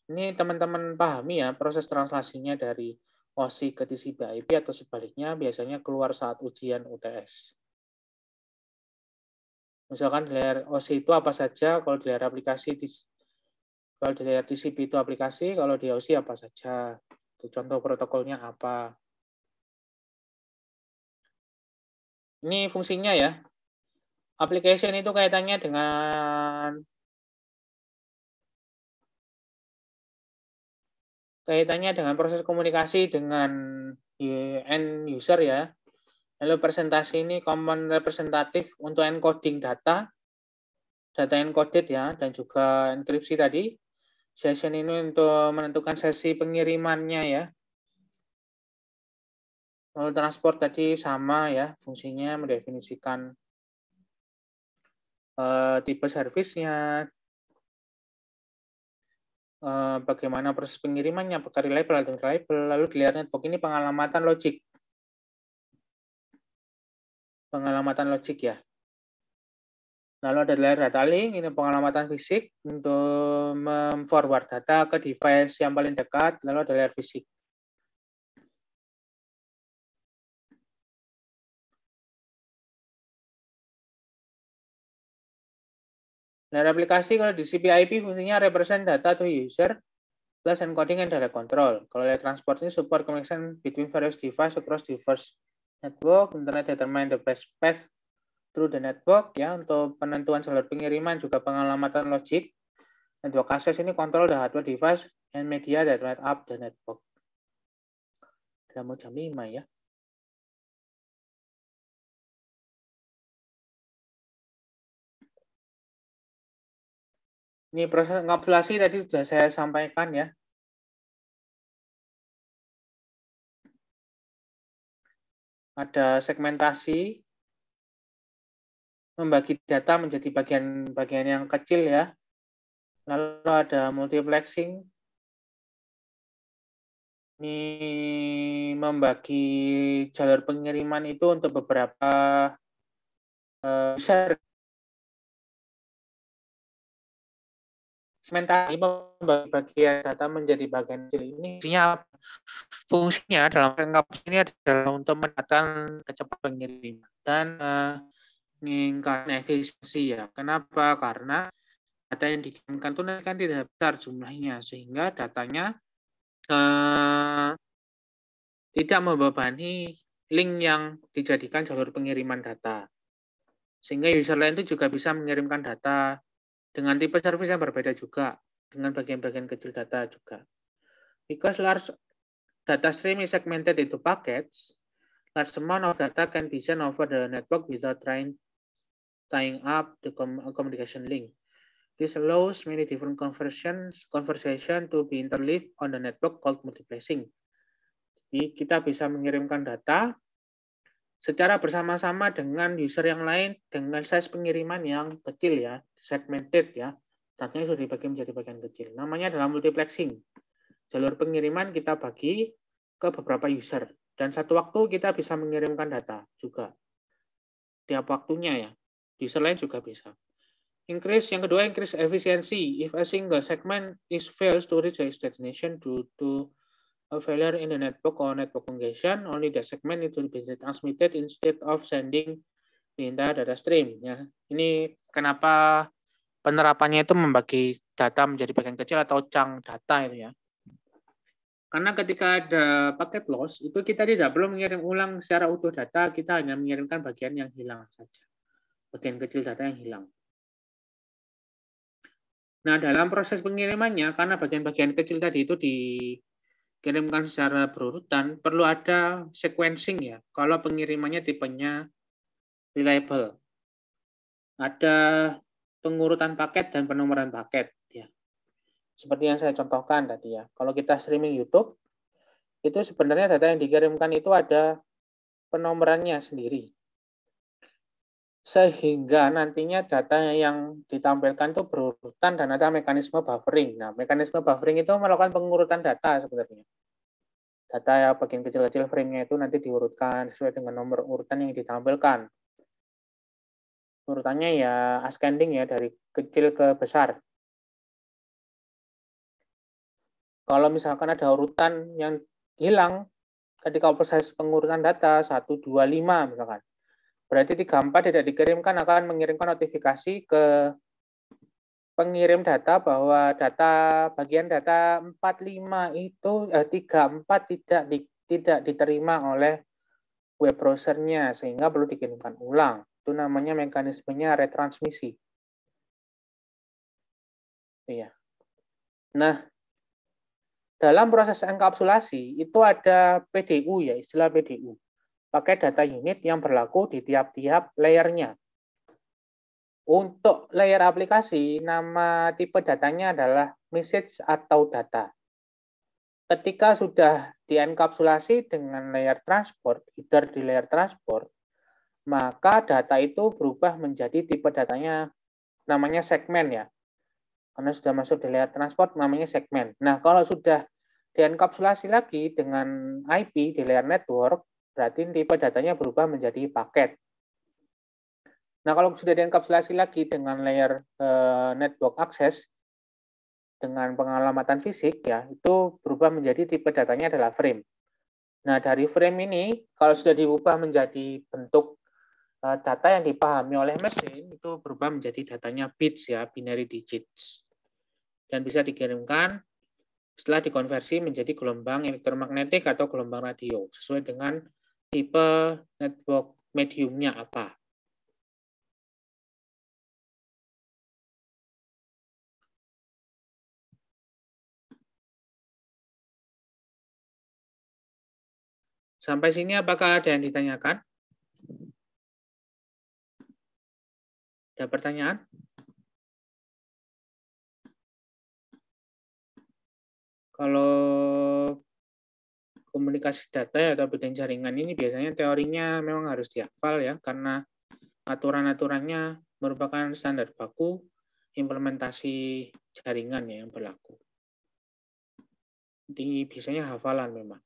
Ini teman-teman pahami ya, proses translasinya dari OSI ke TCP/IP atau sebaliknya biasanya keluar saat ujian UTS. Misalkan di layer OSI itu apa saja, kalau di layer aplikasi, kalau di layer TCP itu aplikasi, kalau di OSI apa saja. Contoh protokolnya apa. Ini fungsinya ya. Application itu kaitannya dengan proses komunikasi dengan end user ya. Lalu presentasi ini common representatif untuk encoding data encoded ya, dan juga enkripsi tadi. Session ini untuk menentukan sesi pengirimannya ya. Lalu transport tadi sama ya, fungsinya mendefinisikan tipe servisnya, bagaimana proses pengirimannya, apakah reliable atau unreliable. Lalu di layer network ini pengalamatan logik ya. Lalu ada layer data link, ini pengalamatan fisik untuk memforward data ke device yang paling dekat. Lalu ada layer fisik. Layer aplikasi kalau di TCP/IP fungsinya represent data to user plus encoding and data control. Kalau layer transport ini support connection between various devices across diverse network. Internet determine the best path through the network ya, untuk penentuan jalur pengiriman juga pengalamatan logik. Network access ini kontrol the hardware device and media that might up the network. Udah mau jam 5 ya. Ini proses enkapsulasi tadi sudah saya sampaikan ya. Ada segmentasi, membagi data menjadi bagian-bagian yang kecil ya. Lalu ada multiplexing. Ini membagi jalur pengiriman itu untuk beberapa user. Segmentasi membagi bagian data menjadi bagian kecil ini fungsinya dalam enkapsulasi ini adalah untuk menekan kecepatan pengiriman dan meningkatkan efisiensi ya. Kenapa? Karena data yang dikirimkan itu kan tidak besar jumlahnya, sehingga datanya tidak membebani link yang dijadikan jalur pengiriman data. Sehingga user lain itu juga bisa mengirimkan data dengan tipe service yang berbeda juga, dengan bagian-bagian kecil data juga. Because large data stream is segmented into packets, large amount of data can be sent over the network without tying up the communication link. This allows many different conversation to be interleaved on the network called multiplexing. Jadi kita bisa mengirimkan data secara bersama-sama dengan user yang lain dengan size pengiriman yang kecil ya, segmented ya. Datanya sudah dibagi menjadi bagian kecil. Namanya adalah multiplexing. Jalur pengiriman kita bagi ke beberapa user dan satu waktu kita bisa mengirimkan data juga. Tiap waktunya ya. User lain juga bisa. Yang kedua, increase efficiency. If a single segment fails to reach its destination due to a failure in the network or network congestion, only the segment itu be transmitted instead of sending the entire data stream. Ya, ini kenapa penerapannya itu membagi data menjadi bagian kecil atau chunk data itu ya. Karena ketika ada paket loss, itu kita tidak perlu mengirim ulang secara utuh data, kita hanya mengirimkan bagian yang hilang saja. Bagian kecil data yang hilang. Nah, dalam proses pengirimannya, karena bagian-bagian kecil tadi itu dikirimkan secara berurutan, perlu ada sequencing ya. Kalau pengirimannya tipenya reliable. Ada pengurutan paket dan penomoran paket. Ya. Seperti yang saya contohkan tadi ya. Kalau kita streaming YouTube, itu sebenarnya data yang dikirimkan itu ada penomorannya sendiri. Sehingga nantinya data yang ditampilkan itu berurutan dan ada mekanisme buffering. Nah, mekanisme buffering itu melakukan pengurutan data sebenarnya. Data yang bagian kecil-kecil frame-nya itu nanti diurutkan sesuai dengan nomor urutan yang ditampilkan. Urutannya ya ascending ya, dari kecil ke besar. Kalau misalkan ada urutan yang hilang ketika proses pengurutan data 1, 2, 5 misalkan. Berarti 3, 4 tidak dikirimkan akan mengirimkan notifikasi ke pengirim data bahwa bagian data 4, 5 itu 3, 4 tidak diterima oleh web browser-nya sehingga perlu dikirimkan ulang. Itu namanya mekanismenya retransmisi. Iya. Nah, dalam proses enkapsulasi itu ada PDU ya, istilah PDU. Pakai data unit yang berlaku di tiap-tiap layernya. Untuk layer aplikasi, nama tipe datanya adalah message atau data. Ketika sudah dienkapsulasi dengan layer transport, either di layer transport, maka data itu berubah menjadi tipe datanya namanya segmen ya. Karena sudah masuk di layer transport, namanya segmen. Nah, kalau sudah dienkapsulasi lagi dengan IP di layer network, berarti tipe datanya berubah menjadi paket. Nah, kalau sudah dienkapsulasi lagi dengan layer network access, dengan pengalamatan fisik, ya itu berubah menjadi tipe datanya adalah frame. Nah, dari frame ini, kalau sudah diubah menjadi bentuk data yang dipahami oleh mesin, itu berubah menjadi datanya bits, ya, binary digits. Dan bisa dikirimkan setelah dikonversi menjadi gelombang elektromagnetik atau gelombang radio, sesuai dengan tipe network mediumnya apa. Sampai sini apakah ada yang ditanyakan? Ada pertanyaan? Kalau komunikasi data atau bidang jaringan ini biasanya teorinya memang harus dihafal ya, karena aturan-aturannya merupakan standar baku implementasi jaringan ya yang berlaku. Jadi biasanya hafalan memang.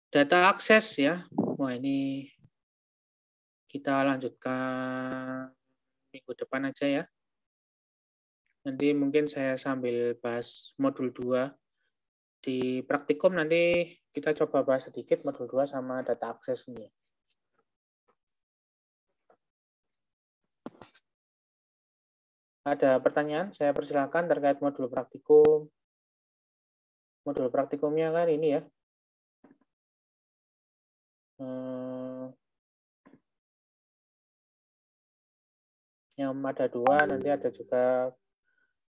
Data akses ya, wah ini kita lanjutkan minggu depan aja ya. Nanti mungkin saya sambil bahas modul 2. Di praktikum nanti kita coba bahas sedikit modul 2 sama data akses ini. Ada pertanyaan? Saya persilakan terkait modul praktikum. Modul praktikumnya kan ini ya. Yang ada 2, nanti ada juga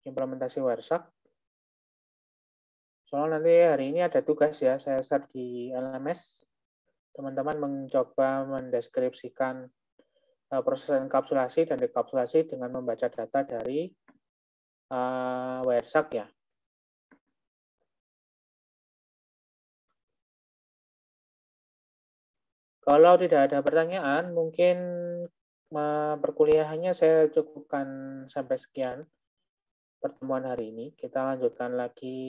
implementasi Warsak. Soalnya nanti hari ini ada tugas ya, saya share di LMS. Teman-teman mencoba mendeskripsikan proses enkapsulasi dan dekapsulasi dengan membaca data dari Warsak ya. Kalau tidak ada pertanyaan, mungkin perkuliahannya saya cukupkan sampai sekian pertemuan hari ini. Kita lanjutkan lagi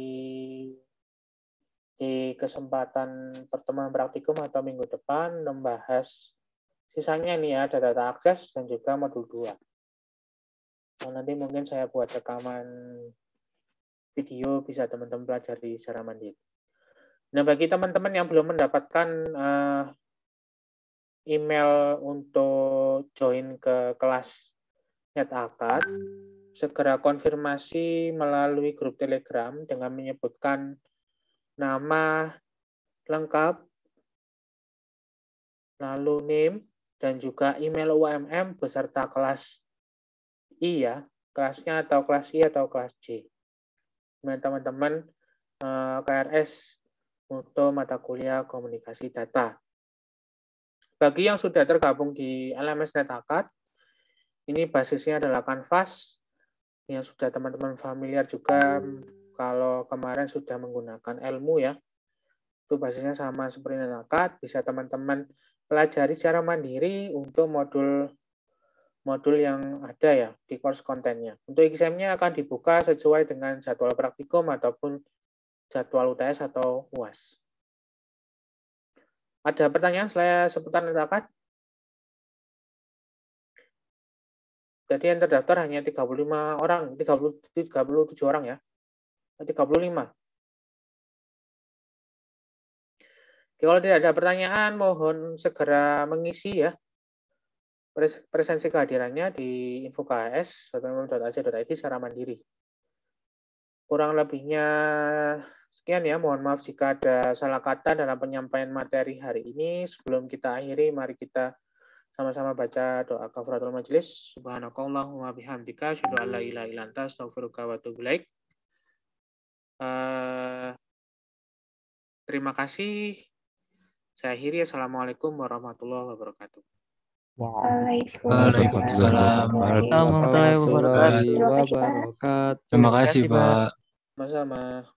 di kesempatan pertemuan praktikum atau minggu depan membahas sisanya nih ya, data akses dan juga modul 2. Nah, nanti mungkin saya buat rekaman video, bisa teman-teman pelajari secara mandiri. Nah, bagi teman-teman yang belum mendapatkan email untuk join ke kelas NetAkad, segera konfirmasi melalui grup Telegram dengan menyebutkan nama lengkap, lalu name, dan juga email UMM beserta kelas I ya, kelasnya atau kelas I atau kelas J. Teman-teman KRS untuk mata kuliah komunikasi data. Bagi yang sudah tergabung di LMS NetAkad, ini basisnya adalah Canvas, yang sudah teman-teman familiar juga kalau kemarin sudah menggunakan Elmu ya. Itu basisnya sama seperti NetAkad, bisa teman-teman pelajari secara mandiri untuk modul yang ada ya di course kontennya. Untuk exam-nya akan dibuka sesuai dengan jadwal praktikum ataupun jadwal UTS atau UAS. Ada pertanyaan seputar NetAkad? Jadi yang terdaftar hanya 35 orang, 37 orang ya. 35. Kalau tidak ada pertanyaan, mohon segera mengisi ya presensi kehadirannya di info.ks.ac.id secara mandiri. Kurang lebihnya sekian ya, mohon maaf jika ada salah kata dalam penyampaian materi hari ini. Sebelum kita akhiri, mari kita sama-sama baca doa kafaratul majelis. Subhanakallahumma bihamdika asyhadu an la ilaha illa anta astaghfiruka wa atubu ilaik. Terima kasih. Saya akhiri. Assalamualaikum warahmatullahi wabarakatuh. Waalaikumsalam warahmatullahi wabarakatuh. Terima kasih, Pak. Terima kasih, Pak. Sama-sama.